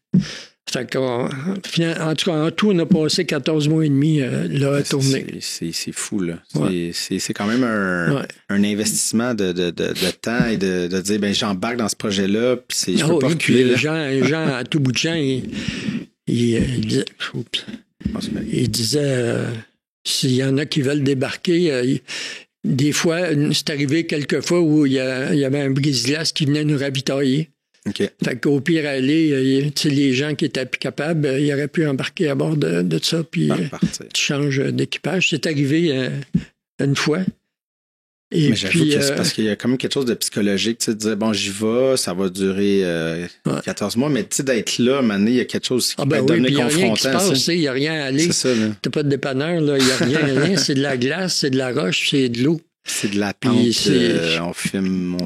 Fait qu'en tout cas, en tout, on a passé 14 mois et demi là à tourner. C'est fou, là. Ouais. C'est quand même un investissement de temps et de dire, ben j'embarque dans ce projet-là, puis je peux pas reculer. Les gens, à tout bout de champ, ils disaient s'il y en a qui veulent débarquer, des fois, c'est arrivé quelques fois où il y avait un brise-glace qui venait nous ravitailler. Okay. Fait qu'au pire aller, les gens qui étaient plus capables, ils auraient pu embarquer à bord de ça, puis tu changes d'équipage. C'est arrivé une fois. Et mais j'avoue que c'est parce qu'il y a quand même quelque chose de psychologique, tu sais, de dire, bon, j'y vais, ça va durer 14 mois, mais tu sais, d'être là, maintenant, il y a quelque chose qui peut devenir confrontant. Il n'y a rien à aller. C'est ça, là. T'as pas de dépanneur, là, il n'y a rien. C'est de la glace, c'est de la roche, c'est de l'eau. C'est de l'attente. On filme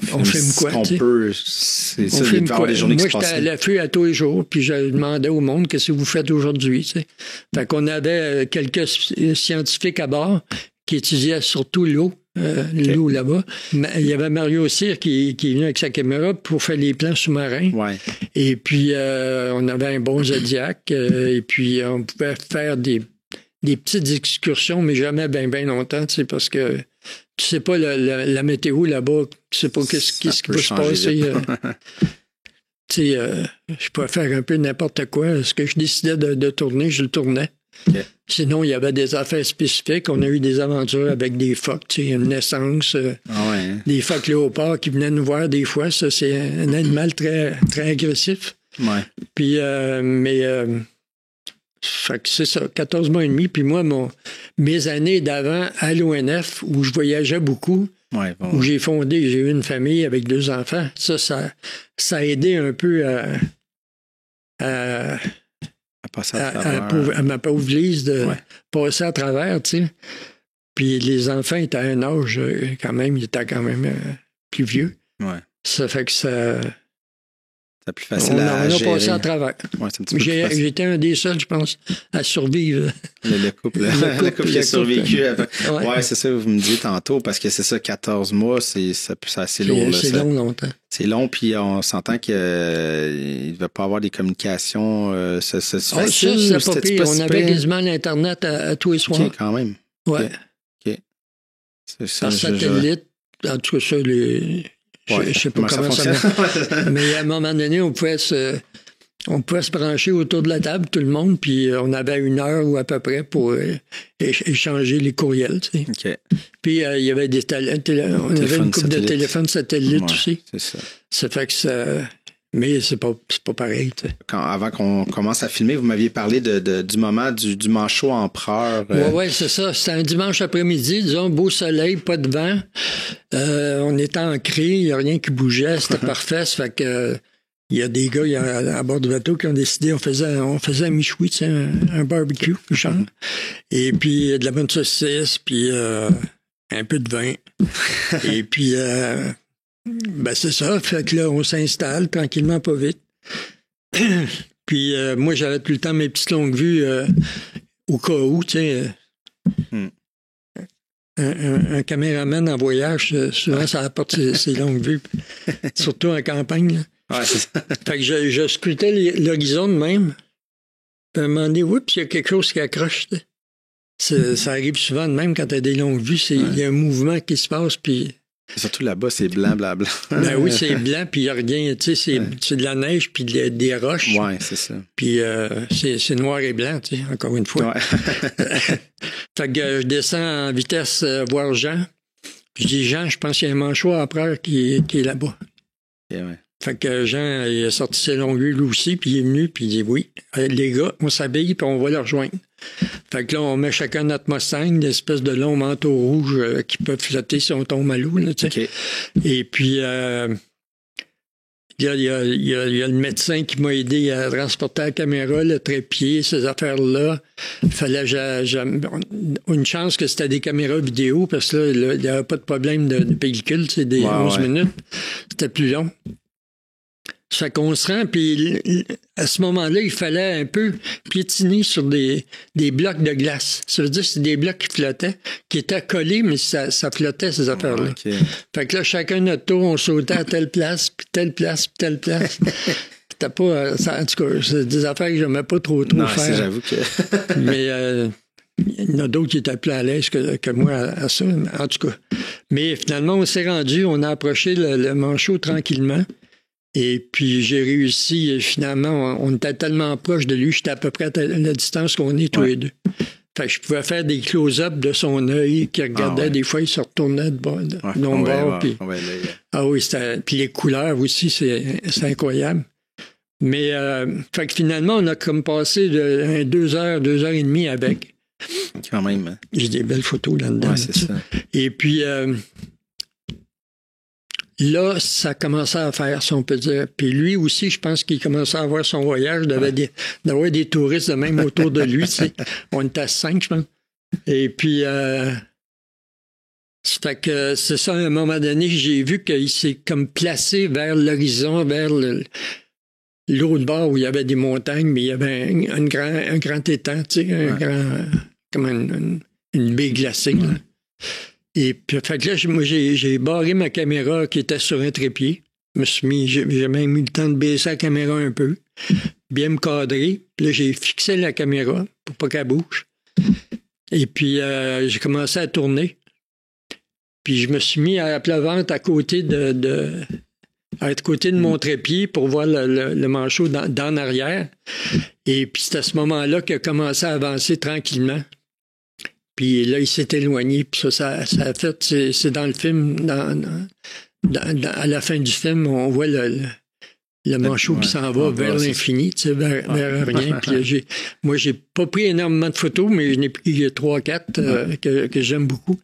quoi, qu'on peut. C'est ça, il va avoir des journées qui se passent. Moi, j'étais à l'affût à tous les jours, puis je demandais au monde qu'est-ce que vous faites aujourd'hui. Tu sais. Fait qu'on avait quelques scientifiques à bord qui étudiaient surtout l'eau. L'eau là-bas. Il y avait Mario Cyr qui est venu avec sa caméra pour faire les plans sous-marins. Ouais. Et puis, on avait un bon Zodiac. Et puis, on pouvait faire des petites excursions, mais jamais bien longtemps, tu sais, parce que tu sais pas la météo là-bas, tu sais pas qu'est-ce qui peut se passer. Tu sais, je pouvais faire un peu n'importe quoi. Ce que je décidais de tourner, je le tournais. Okay. Sinon, il y avait des affaires spécifiques. On a eu des aventures avec des phoques, tu sais, une naissance, des phoques léopards qui venaient nous voir des fois. Ça, c'est un animal très, très agressif. Ouais. Puis, fait que c'est ça, 14 mois et demi. Puis moi, mes années d'avant à l'ONF, où je voyageais beaucoup, où j'ai eu une famille avec 2 enfants, ça a aidé un peu à passer à travers. À ma pauvre Lise de passer à travers, tu sais. Puis les enfants étaient à un âge, quand même, ils étaient quand même plus vieux. Ouais. Ça fait que ça... C'est plus facile à gérer. On a passé à travers. Ouais, c'est un petit peu plus facile. J'étais un des seuls, je pense, à survivre. Le couple qui a survécu. Ouais, c'est ça, vous me disiez tantôt, parce que c'est ça, 14 mois, c'est assez lourd. C'est long, longtemps. C'est long, puis on s'entend qu'il ne va pas avoir des communications. C'est facile. Ça, c'est pas pire. On avait quasiment l'Internet à tous les soirs. OK, quand même. Ouais. OK. Par satellite, en tout cas, ça, je sais pas comment ça marche. Mais à un moment donné, on pouvait se brancher autour de la table, tout le monde, puis on avait 1 heure ou à peu près pour échanger les courriels. Tu sais. Okay. Puis il y avait on avait une couple de téléphones satellites aussi. C'est ça. Ça fait que ça... Mais c'est pas pareil. Tu sais. Avant qu'on commence à filmer, vous m'aviez parlé du moment du manchot empereur. Oui, c'est ça. C'était un dimanche après-midi, disons, beau soleil, pas de vent. On était ancrés, il n'y a rien qui bougeait, c'était parfait. Ça fait que il y a des gars à bord du bateau qui ont décidé, on faisait un michoui, tu sais, un barbecue, genre. Et puis de la bonne saucisse, puis un peu de vin. Et puis... ben c'est ça, fait que là, on s'installe tranquillement, pas vite. Puis moi, j'avais tout le temps mes petites longues vues au cas où, tu sais. Un caméraman en voyage, souvent, ça apporte ses longues vues, surtout en campagne. Là. Ouais, c'est ça. Fait que je scrutais l'horizon de même. Puis à un moment donné, oups, il y a quelque chose qui accroche. Tu sais. Ça arrive souvent de même quand tu as des longues vues, il y a un mouvement qui se passe, puis... Surtout là-bas, c'est blanc, blanc. Ben oui, c'est blanc, puis il n'y a rien. Tu sais, c'est de la neige, puis des roches. Oui, c'est ça. Puis c'est noir et blanc, tu sais, encore une fois. Ouais. Fait que je descends en vitesse voir Jean. Puis je dis, Jean, je pense qu'il y a un manchot à Preur qui est là-bas. Okay, ouais. Fait que Jean, il a sorti ses longues lui aussi, puis il est venu, puis il dit, oui, les gars, on s'habille, puis on va le rejoindre. Fait que là, on met chacun notre Mustang, des espèces de longs manteaux rouges qui peuvent flotter si on tombe à l'eau, là, tu sais. Okay. Et puis, il y a le médecin qui m'a aidé à transporter la caméra, le trépied, ces affaires-là. Il fallait une chance que c'était des caméras vidéo, parce que là, il n'y avait pas de problème de pellicule, c'est des 11 minutes. C'était plus long. Ça fait qu'on se rend, puis à ce moment-là, il fallait un peu piétiner sur des blocs de glace. Ça veut dire que c'est des blocs qui flottaient, qui étaient collés, mais ça flottait, ces affaires-là. Okay. Fait que là, chacun notre tour, on sautait à telle place, puis telle place, puis telle place. C'était pas... en tout cas, c'est des affaires que j'aimais pas trop non, faire. J'avoue que... Mais il y en a d'autres qui étaient plus à l'aise que moi à ça, en tout cas. Mais finalement, on s'est rendu, on a approché le manchot tranquillement. Et puis, j'ai réussi, finalement, on était tellement proche de lui, j'étais à peu près à la distance qu'on est tous les deux. Fait que je pouvais faire des close-ups de son œil qui regardait, des fois, il se retournait de bord. Ah oui, puis les couleurs aussi, c'est incroyable. Mais, fait que finalement, on a comme passé 2 heures, 2 heures et demie avec. Quand même. Hein? J'ai des belles photos là-dedans. Ouais, c'est ça. Et puis... là, ça commençait à faire, si on peut dire. Puis lui aussi, je pense qu'il commençait à avoir son voyage, d'avoir des touristes de même autour de lui. Tu sais. On était à 5, je pense. Et puis, fait que c'est ça, à un moment donné, j'ai vu qu'il s'est comme placé vers l'horizon, vers l'autre bord où il y avait des montagnes, mais il y avait un grand étang, tu sais, comme une baie glacée, là. Et puis, fait que là, moi, j'ai barré ma caméra qui était sur un trépied. J'ai même eu le temps de baisser la caméra un peu, bien me cadrer. Puis là, j'ai fixé la caméra pour pas qu'elle bouge. Et puis, j'ai commencé à tourner. Puis, je me suis mis à la plat ventre à côté de mon trépied pour voir le manchot dans l'arrière. Et puis, c'est à ce moment-là qu'il a commencé à avancer tranquillement. Puis là, il s'est éloigné. Puis ça a fait... C'est dans le film, à la fin du film, on voit le manchot qui s'en va vers l'infini, tu sais, vers rien. Puis moi, j'ai pas pris énormément de photos, mais j'en ai pris 3-4 que j'aime beaucoup.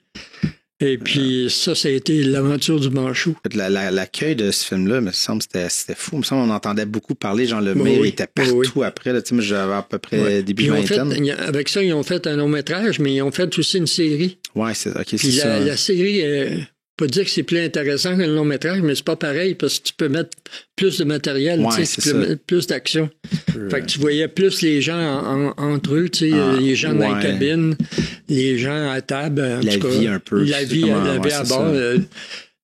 Et puis ça a été l'aventure du manchot. L'accueil de ce film-là, me semble, c'était fou. Il me semble qu'on entendait beaucoup parler, genre le maire était partout après. Là, moi, j'avais à peu près début vingtaine. Avec ça, ils ont fait un long-métrage, mais ils ont fait aussi une série. Oui, c'est ça. La série, pas dire que c'est plus intéressant qu'un long-métrage, mais c'est pas pareil parce que tu peux mettre plus de matériel, tu peux mettre plus d'action. Fait que tu voyais plus les gens entre eux, tu sais, les gens dans la cabine, les gens à table. La vie un peu. La vie à bord.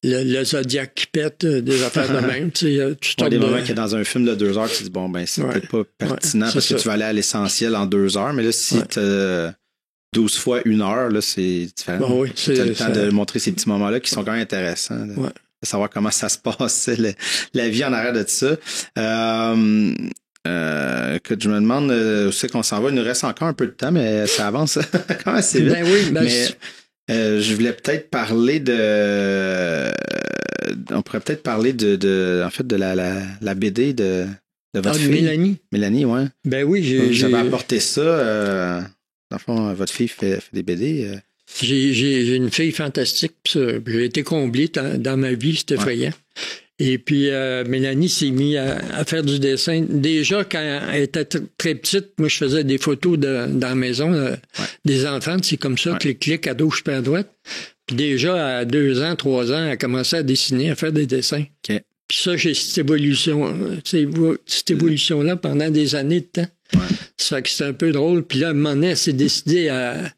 Le Zodiac qui pète, des affaires de même. Tu sais, des moments qu'il y a dans un film de 2 heures, tu te dis, bon, ben, c'est peut-être pas pertinent parce que tu vas aller à l'essentiel en 2 heures, mais là, si t'as 12 fois 1 heure, là, c'est différent. Tu as le temps de montrer ces petits moments-là qui sont quand même intéressants. De savoir comment ça se passe, la vie en arrière de ça. Que je me demande où c'est qu'on s'en va. Il nous reste encore un peu de temps, mais ça avance quand même assez vite. Ben oui, mais je voulais peut-être parler on pourrait peut-être parler en fait de la BD de votre fille. Mélanie. Mélanie, ouais. Ben oui, j'avais apporté ça. Dans le fond, votre fille fait des BD. J'ai une fille fantastique. J'ai été comblé dans ma vie, c'était effrayant. Et puis, Mélanie s'est mise à faire du dessin. Déjà, quand elle était très petite, moi, je faisais des photos dans la maison des enfants. C'est comme ça, clic, à gauche puis à droite. Puis déjà, à 2 ans, 3 ans, elle commençait à dessiner, à faire des dessins. Okay. Puis ça, j'ai cette évolution-là pendant des années de temps. Ça fait que c'était un peu drôle. Puis là, à un moment donné, elle s'est décidée à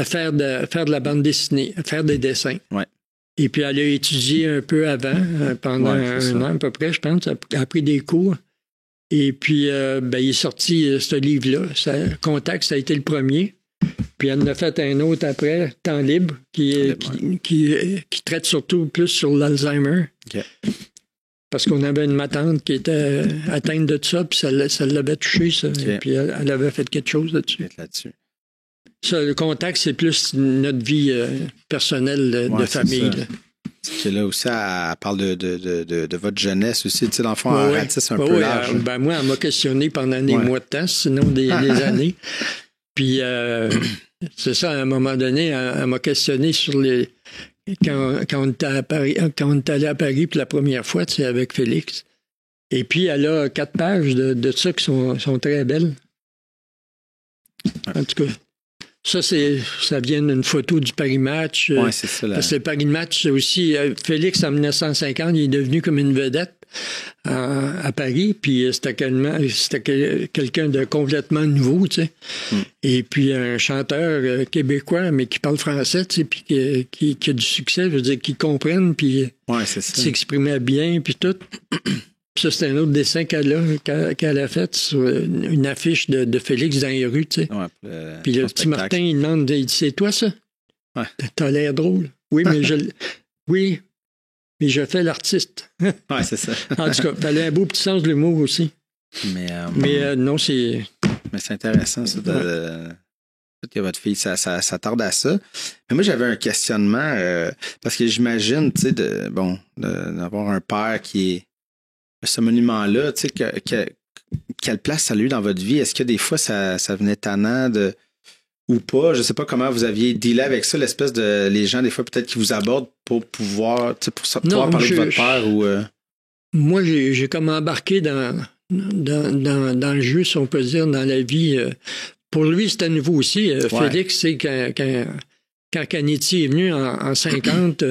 faire de la bande dessinée, à faire des dessins. Ouais. Et puis, elle a étudié un peu avant, pendant un an à peu près, je pense. Elle a pris des cours. Et puis, il est sorti ce livre-là. Contact, ça a été le premier. Puis puis elle en a fait un autre après, Temps libre, qui traite surtout plus sur l'Alzheimer. OK. Parce qu'on avait une matante qui était atteinte de ça, puis ça l'avait touché, ça. Okay. Puis elle avait fait quelque chose là-dessus. Ça, le contact, c'est plus notre vie personnelle de famille. C'est là aussi, elle parle de votre jeunesse aussi. Tu sais, dans le fond, elle ratisse un peu large. Ben moi, elle m'a questionné pendant des mois de temps, sinon des années. Puis, c'est ça, à un moment donné, elle m'a questionné sur les... Quand on était allé à Paris pour la première fois, tu sais, avec Félix. Et puis, elle a 4 pages de ça qui sont très belles. En tout cas, ça vient d'une photo du Paris Match. Oui, c'est ça. Parce que le Paris Match, c'est aussi... Félix, en 1950, il est devenu comme une vedette à Paris, puis c'était quelqu'un de complètement nouveau, tu sais. Et puis un chanteur québécois, mais qui parle français, tu sais, puis qui a du succès, je veux dire, qui comprenne, puis qui s'exprimait bien, puis tout. Ça, c'est un autre dessin qu'elle a fait sur une affiche de Félix dans les rues, tu sais. Ouais, puis le petit Martin, il demande, il dit, c'est toi, ça? Ouais. T'as l'air drôle. Oui, mais je fais l'artiste. Oui, c'est ça. En tout cas, elle a un beau petit sens de l'humour aussi. Mais non, c'est... Mais c'est intéressant, ça, que votre fille, ça tarde à ça. Mais moi, j'avais un questionnement, parce que j'imagine, tu sais, d'avoir un père qui est ce monument-là, tu sais, quelle place ça a eu dans votre vie? Est-ce que des fois, ça venait tannant ou pas? Je sais pas comment vous aviez dealé avec ça, l'espèce de... Les gens, des fois, peut-être qui vous abordent pour pouvoir, tu sais, pouvoir parler de votre père ou... Moi, j'ai comme embarqué dans le jeu, si on peut dire, dans la vie. Pour lui, c'était nouveau aussi. Félix, c'est quand Canetti est venu en 50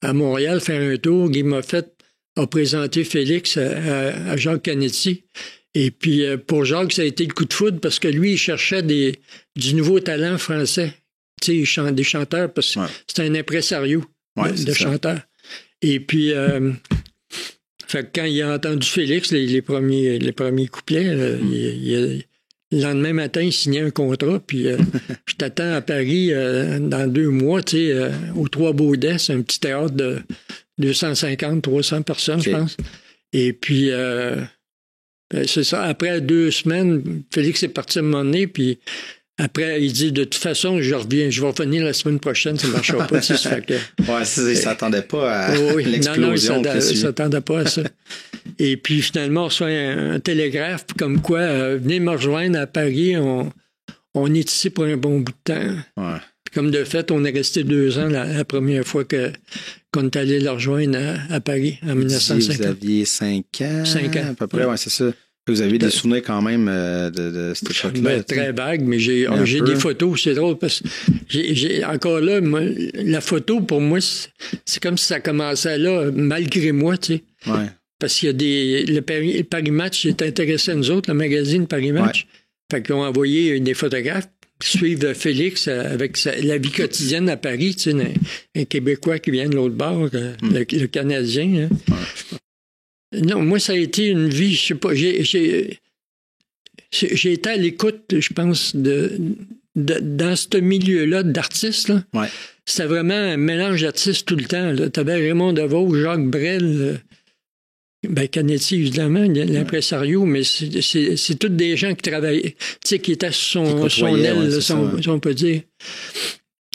à Montréal faire un tour, Guy Moffett a présenté Félix à Jacques Canetti. Et puis, pour Jacques, ça a été le coup de foudre parce que lui, il cherchait du nouveau talent français. Tu sais, des chanteurs, parce que c'était un impresario de chanteurs. Et puis, fait que quand il a entendu Félix, les premiers couplets, le lendemain matin, il signait un contrat, puis je t'attends à Paris dans 2 mois, tu sais, aux Trois-Baudets, c'est un petit théâtre de 250-300 personnes, je pense. Et puis, c'est ça. Après 2 semaines, Félix est parti à un moment donné, puis après, il dit, de toute façon, je vais revenir la semaine prochaine, ça ne marchera pas. Ça fait que, il ne s'attendait pas à l'explosion. Non, il ne s'attendait pas à ça. Et puis, finalement, on reçoit un télégraphe, comme quoi, venez me rejoindre à Paris, on est ici pour un bon bout de temps. Ouais. Comme de fait, on est resté 2 ans la première fois qu'on est allé le rejoindre à Paris, en 1950. Vous aviez 5 ans? 5 ans. À peu près, c'est ça. Vous avez des souvenirs quand même de cette époque-là? Très vague, mais j'ai des photos. C'est drôle parce que j'ai encore là, moi, la photo, pour moi, c'est comme si ça commençait là, malgré moi, tu sais. Ouais. Parce qu'il y a le Paris Match est intéressé à nous autres, le magazine Paris Match. Ouais. Fait qu'ils ont envoyé des photographes suivre Félix avec la vie quotidienne à Paris, tu sais, un Québécois qui vient de l'autre bord, le Canadien. Hein. Ouais. Non, moi, ça a été une vie, je sais pas, j'ai été à l'écoute, je pense, dans ce milieu-là d'artistes. Là. Ouais. C'était vraiment un mélange d'artistes tout le temps. Tu avais Raymond DeVos, Jacques Brel, Canetti, évidemment, l'impresario, mais c'est tous des gens qui travaillaient, tu sais, qui étaient son aile, si on peut dire.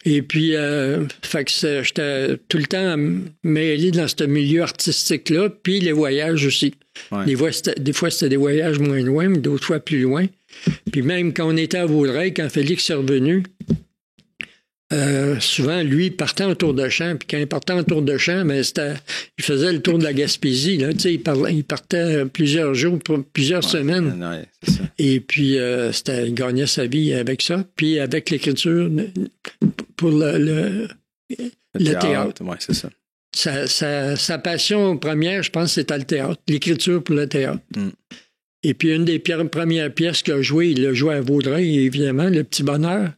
Et puis, fait que j'étais tout le temps mêlé dans ce milieu artistique-là, puis les voyages aussi. Ouais. Des fois, c'était des voyages moins loin, mais d'autres fois plus loin. Puis même quand on était à Vaudreuil, quand Félix est revenu, souvent, lui, il partait en tour de champ, puis quand il partait en tour de champ, il faisait le tour de la Gaspésie, là, tu sais, il partait plusieurs jours, plusieurs semaines. Ouais, c'est ça. Et puis, il gagnait sa vie avec ça, puis avec l'écriture pour le théâtre. Oui, c'est ça. Sa passion première, je pense, c'était le théâtre, l'écriture pour le théâtre. Mm. Et puis, une des premières pièces qu'il a jouées, il l'a joué à Vaudreuil, évidemment, Le Petit Bonheur.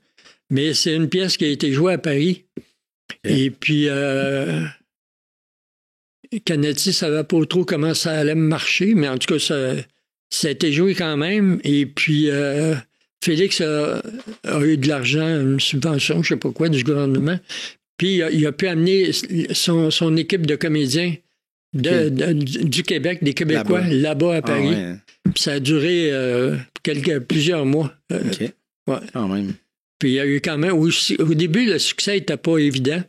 Mais c'est une pièce qui a été jouée à Paris. Okay. Et puis, Canetti ne savait pas trop comment ça allait marcher, mais en tout cas, ça a été joué quand même. Et puis, Félix a eu de l'argent, une subvention, je sais pas quoi, du gouvernement. Puis il a pu amener son équipe de comédiens du Québec, des Québécois, là-bas à Paris. Ah, ouais. Puis ça a duré plusieurs mois. OK. Ouais. Quand même. Puis il y a eu quand même aussi. Au début, le succès n'était pas évident,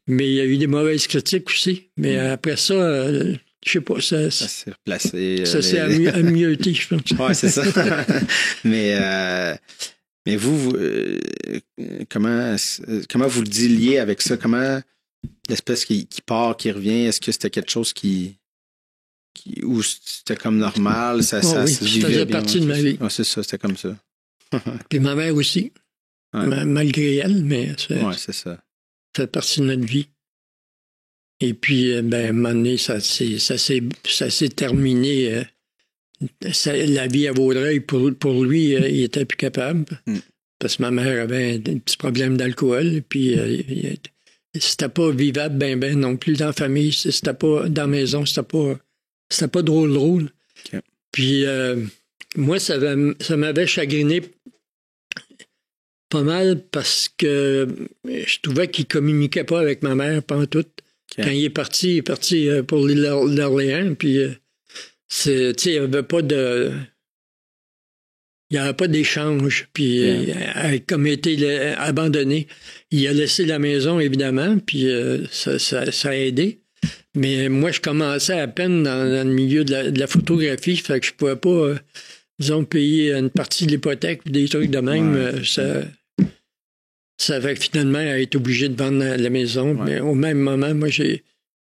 mais il y a eu des mauvaises critiques aussi. Mais après ça, je sais pas, ça s'est replacé. Ça s'est amioté, je pense. Ouais, c'est ça. mais vous, comment vous le diliez avec ça? Comment l'espèce qui part, qui revient, est-ce que c'était quelque chose ou c'était comme normal? Ça oui, ça faisait partie de ma vie. Ouais, c'est ça, c'était comme ça. Puis ma mère aussi. Ouais. Malgré elle, mais c'est ça. Ça fait partie de notre vie. Et puis, à un moment donné, ça s'est terminé. La vie à Vaudreuil, pour lui, il était plus capable. Parce que ma mère avait un petit problème d'alcool. Puis, c'était pas vivable ben non plus dans la famille. C'était pas dans la maison. C'était pas drôle. Okay. Puis, moi, ça m'avait chagriné pas mal parce que je trouvais qu'il communiquait pas avec ma mère pantoute. Okay. Quand il est parti pour l'île d'Orléans, puis il n'y avait pas d'échange, puis comme été abandonné, il a laissé la maison, évidemment, puis ça a aidé. Mais moi, je commençais à peine dans le milieu de la photographie, fait que je pouvais pas, disons, payer une partie de l'hypothèque ou des trucs de même. Ça fait que finalement, elle a été obligée de vendre la maison. Ouais. Mais au même moment, moi, je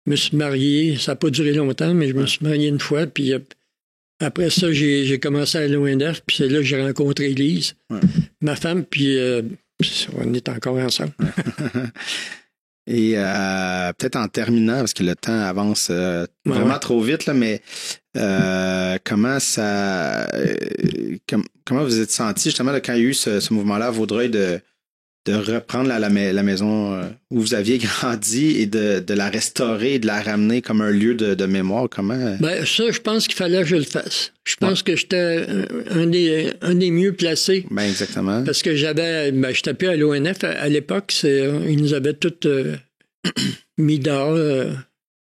me suis marié. Ça n'a pas duré longtemps, mais je me suis marié une fois. Puis après ça, j'ai commencé à l'ONF. Puis c'est là que j'ai rencontré Lise, ma femme. Puis on est encore ensemble. Et peut-être en terminant, parce que le temps avance vraiment trop vite, là, mais comment vous êtes senti justement là, quand il y a eu ce mouvement-là à Vaudreuil de reprendre la maison où vous aviez grandi et de la restaurer et de la ramener comme un lieu de mémoire? Comment? Ça, je pense qu'il fallait que je le fasse. Je pense que j'étais un des mieux placés. Ben exactement. Parce que j'étais plus à l'ONF. À l'époque, ils nous avaient tous mis dehors.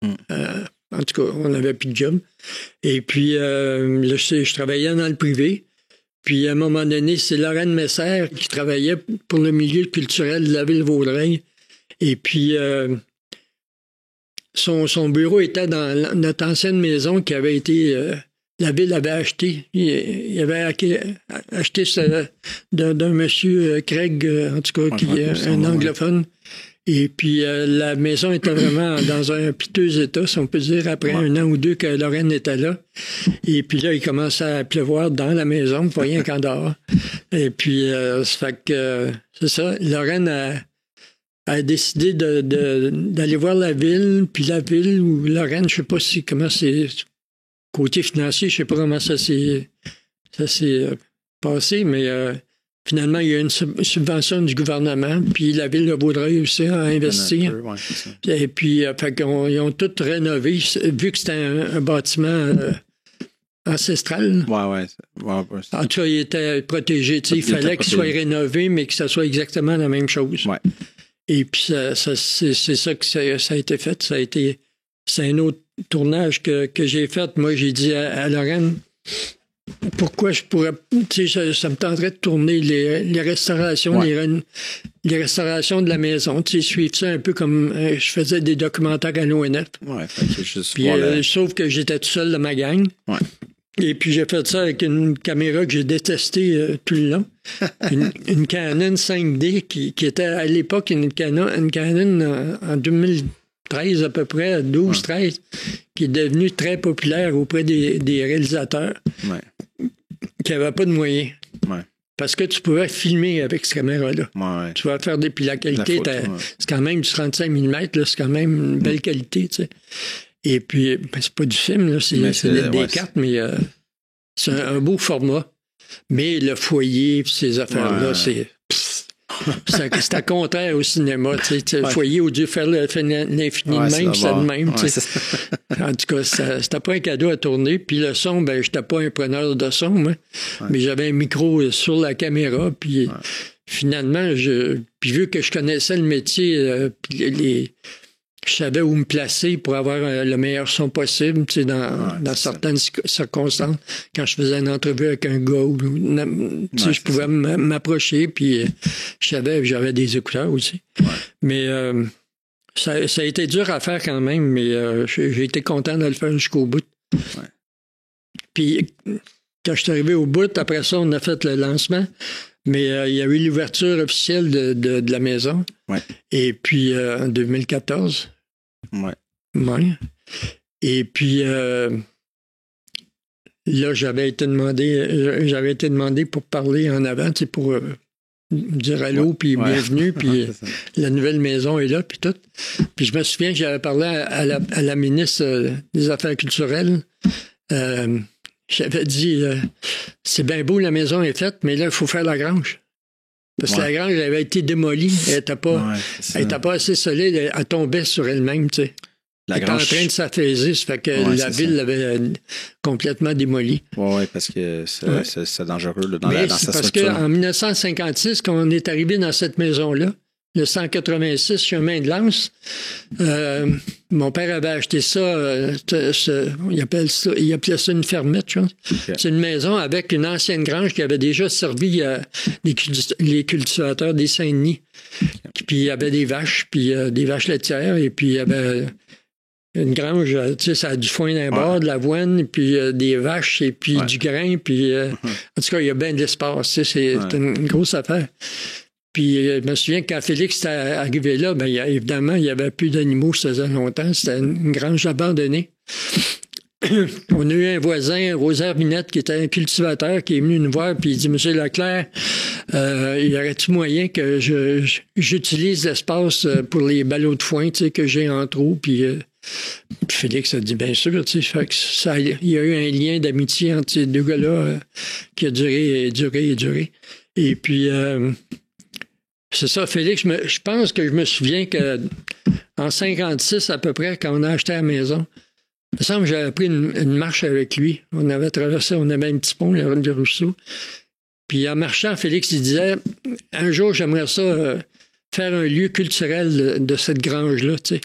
En tout cas, on n'avait plus de job. Et puis, là, je travaillais dans le privé. Puis, à un moment donné, c'est Lorraine Messer qui travaillait pour le milieu culturel de la ville Vaudreuil. Et puis, son bureau était dans notre ancienne maison qui avait été... la ville avait acheté. Il avait acheté d'un monsieur Craig, en tout cas, qui est un anglophone. Et puis, la maison était vraiment dans un piteux état, si on peut dire, après un an ou deux que Lorraine était là. Et puis là, il commençait à pleuvoir dans la maison, pas rien qu'en dehors. Et puis, ça fait que, c'est ça, Lorraine a décidé d'aller voir la ville, puis la ville, ou Lorraine, je sais pas comment c'est, côté financier, je sais pas comment ça s'est passé, mais... finalement, il y a une subvention du gouvernement, puis la ville de Vaudreuil aussi a investi. Et puis, ils ont tout rénové, vu que c'était un bâtiment ancestral. Ouais. En tout cas, il était protégé. Il fallait qu'il soit rénové, mais que ça soit exactement la même chose. Ouais. Et puis, c'est ça que ça a été fait. C'est un autre tournage que j'ai fait. Moi, j'ai dit à Lorraine... Pourquoi je pourrais... Ça me tenterait de tourner les restaurations, les restaurations de la maison. Suivre ça un peu comme je faisais des documentaires à l'ONF. Puis, sauf que j'étais tout seul de ma gang. Ouais. Et puis, j'ai fait ça avec une caméra que j'ai détestée tout le long. une Canon 5D qui était à l'époque une Canon en 2013 à peu près, 12-13, qui est devenue très populaire auprès des réalisateurs. Ouais. Qui n'avaient pas de moyens. Ouais. Parce que tu pouvais filmer avec cette caméra-là. Ouais. Tu vas faire puis la qualité, c'est quand même du 35 mm, là, c'est quand même une belle qualité, tu sais. Et puis, c'est pas du film, là, c'est des cartes, mais c'est un beau format. Mais le foyer, ces affaires-là, c'est... C'était contraire au cinéma. Le foyer, au lieu de faire l'infini de même, c'est de même. En tout cas, c'était pas un cadeau à tourner. Puis le son, ben, j'étais pas un preneur de son, moi. Mais j'avais un micro sur la caméra. Puis finalement, puis vu que je connaissais le métier, puis je savais où me placer pour avoir le meilleur son possible, dans certaines circonstances. Quand je faisais une entrevue avec un gars, je pouvais m'approcher, puis je savais que j'avais des écouteurs aussi. Mais ça a été dur à faire quand même, mais j'ai été content de le faire jusqu'au bout. Puis quand je suis arrivé au bout, après ça, on a fait le lancement. Mais il y a eu l'ouverture officielle de la maison. Et puis en 2014. Et puis là, j'avais été demandé pour parler en avant, pour dire allô, puis bienvenue, puis la nouvelle maison est là, puis tout. Puis je me souviens que j'avais parlé à la ministre des Affaires culturelles. J'avais dit, c'est bien beau, la maison est faite, mais là, il faut faire la grange. Parce que la grange, elle avait été démolie. Elle n'était pas assez solide. Elle tombait sur elle-même, tu sais. Elle était en train de s'affaiser. Ça fait que la ville l'avait complètement démolie. Oui, parce que c'est dangereux dans sa parce structure. Parce qu'en 1956, quand on est arrivé dans cette maison-là, le 186 chemin de Lens, mon père avait acheté ça, il appelait ça une fermette, je pense. C'est une maison avec une ancienne grange qui avait déjà servi les cultivateurs des Saint-Denis. Puis il y avait des vaches, puis des vaches laitières, et puis il y avait une grange, ça a du foin d'un bord, de l'avoine, puis des vaches, et puis du grain, puis en tout cas, il y a bien de l'espace, c'est une grosse affaire. Puis je me souviens que quand Félix était arrivé là, ben, évidemment, il n'y avait plus d'animaux, ça faisait longtemps. C'était une grange abandonnée. On a eu un voisin, Rosaire Minette, qui était un cultivateur, qui est venu nous voir, puis il dit, Monsieur Leclerc, y aurait-il moyen que j'utilise l'espace pour les ballots de foin, que j'ai en trop, puis Félix a dit, bien sûr, fait que il y a eu un lien d'amitié entre ces deux gars-là qui a duré. Et puis, c'est ça, Félix, je pense que je me souviens que en 56 à peu près, quand on a acheté la maison, il me semble que j'avais pris une marche avec lui. On avait traversé, on avait un petit pont, la route de Rousseau. Puis en marchant, Félix, il disait, un jour, j'aimerais ça faire un lieu culturel de cette grange-là, tu sais.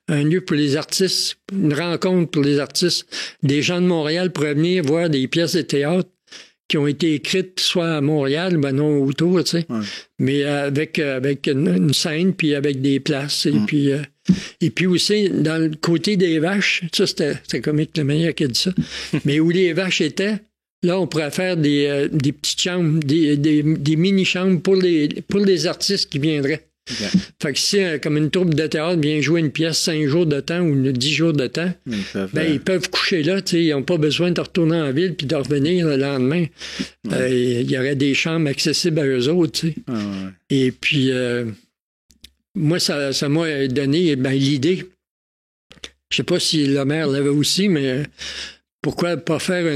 Un lieu pour les artistes, une rencontre pour les artistes. Des gens de Montréal pourraient venir voir des pièces de théâtre qui ont été écrites soit à Montréal, ben non autour, tu sais, mais avec une scène, puis avec des places. Et puis aussi, dans le côté des vaches, ça, c'était comique, le meilleur qui a dit ça, mais où les vaches étaient, là, on pourrait faire des petites chambres, des mini-chambres pour les artistes qui viendraient. Fait que si, comme une troupe de théâtre vient jouer une pièce 5 jours de temps ou 10 jours de temps, ils peuvent coucher là, tu sais, ils n'ont pas besoin de retourner en ville puis de revenir le lendemain. Il y aurait des chambres accessibles à eux autres, tu sais. Et puis, moi, ça m'a donné l'idée. Je sais pas si le maire l'avait aussi, mais pourquoi pas faire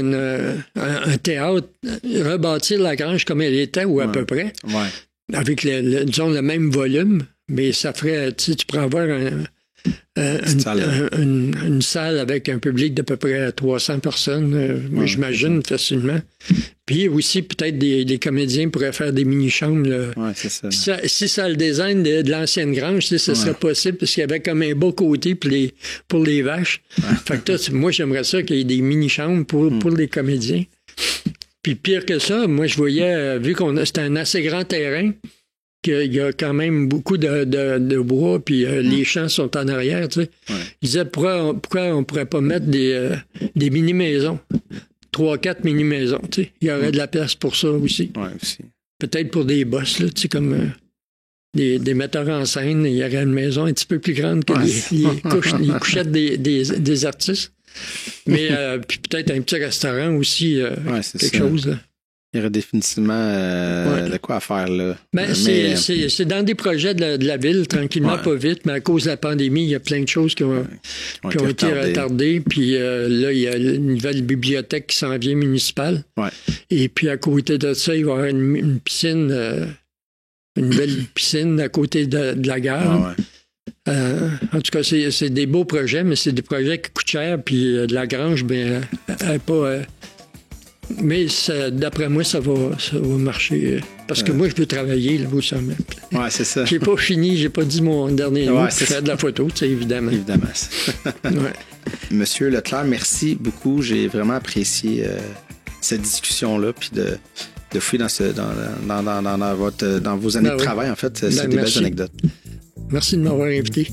un théâtre, rebâtir la grange comme elle était ou à peu près. Avec, disons, le même volume, mais ça ferait, tu pourrais avoir une salle avec un public d'à peu près 300 personnes, j'imagine, facilement. Puis aussi, peut-être des comédiens pourraient faire des mini-chambres. C'est ça. Si ça le design de l'ancienne grange, ce serait possible, parce qu'il y avait comme un beau côté pour les vaches. Fait que moi, j'aimerais ça qu'il y ait des mini-chambres pour les comédiens. Puis pire que ça, moi, je voyais, vu c'était un assez grand terrain, qu'il y a quand même beaucoup de bois, puis les champs sont en arrière, tu sais. Je disais, pourquoi on pourrait pas mettre des mini-maisons? 3-4 mini-maisons, tu sais. Il y aurait de la place pour ça aussi. Aussi. Peut-être pour des boss, là, tu sais, comme des metteurs en scène. Il y aurait une maison un petit peu plus grande que les couchettes des artistes. Mais puis peut-être un petit restaurant aussi, quelque chose. Là. Il y aurait définitivement de quoi à faire là. C'est dans des projets de la ville, tranquillement, pas vite, mais à cause de la pandémie, il y a plein de choses qui ont été retardées. Puis là, il y a une nouvelle bibliothèque qui s'en vient municipale. Et puis à côté de ça, il va y avoir une piscine une belle piscine à côté de la gare. Ah ouais. En tout cas, c'est des beaux projets, mais c'est des projets qui coûtent cher, puis de la grange, bien, elle n'est pas... mais d'après moi, ça va marcher. Parce que moi, je veux travailler là, au sommet. Ouais, c'est ça. J'ai pas fini, j'ai pas dit mon dernier mot, c'est faire de la photo, tu sais, évidemment. Évidemment. Ouais. Monsieur Leclerc, merci beaucoup. J'ai vraiment apprécié cette discussion-là, puis de fouiller dans vos années de travail, en fait. C'est des belles anecdotes. Merci de m'avoir invité.